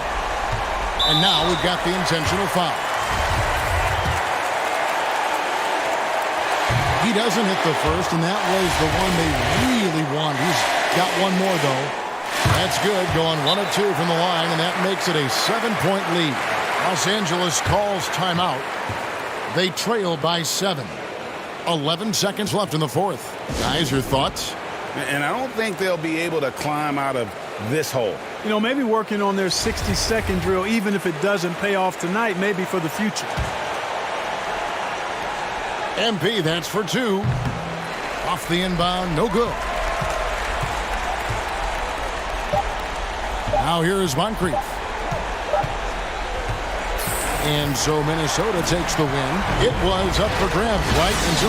K: And now we've got the intentional foul. He doesn't hit the first, and that was the one they really wanted. He's got one more, though. That's good, going 1 of 2 from the line, and that makes it a 7-point lead. Los Angeles calls timeout. They trail by 7. 11 seconds left in the fourth. Guys, your thoughts?
N: And I don't think they'll be able to climb out of this hole.
M: You know, maybe working on their 60-second drill, even if it doesn't pay off tonight, maybe for the future.
K: MP, that's for 2. Off the inbound, no good. Now here is Moncrief. And so Minnesota takes the win. It was up for grabs right until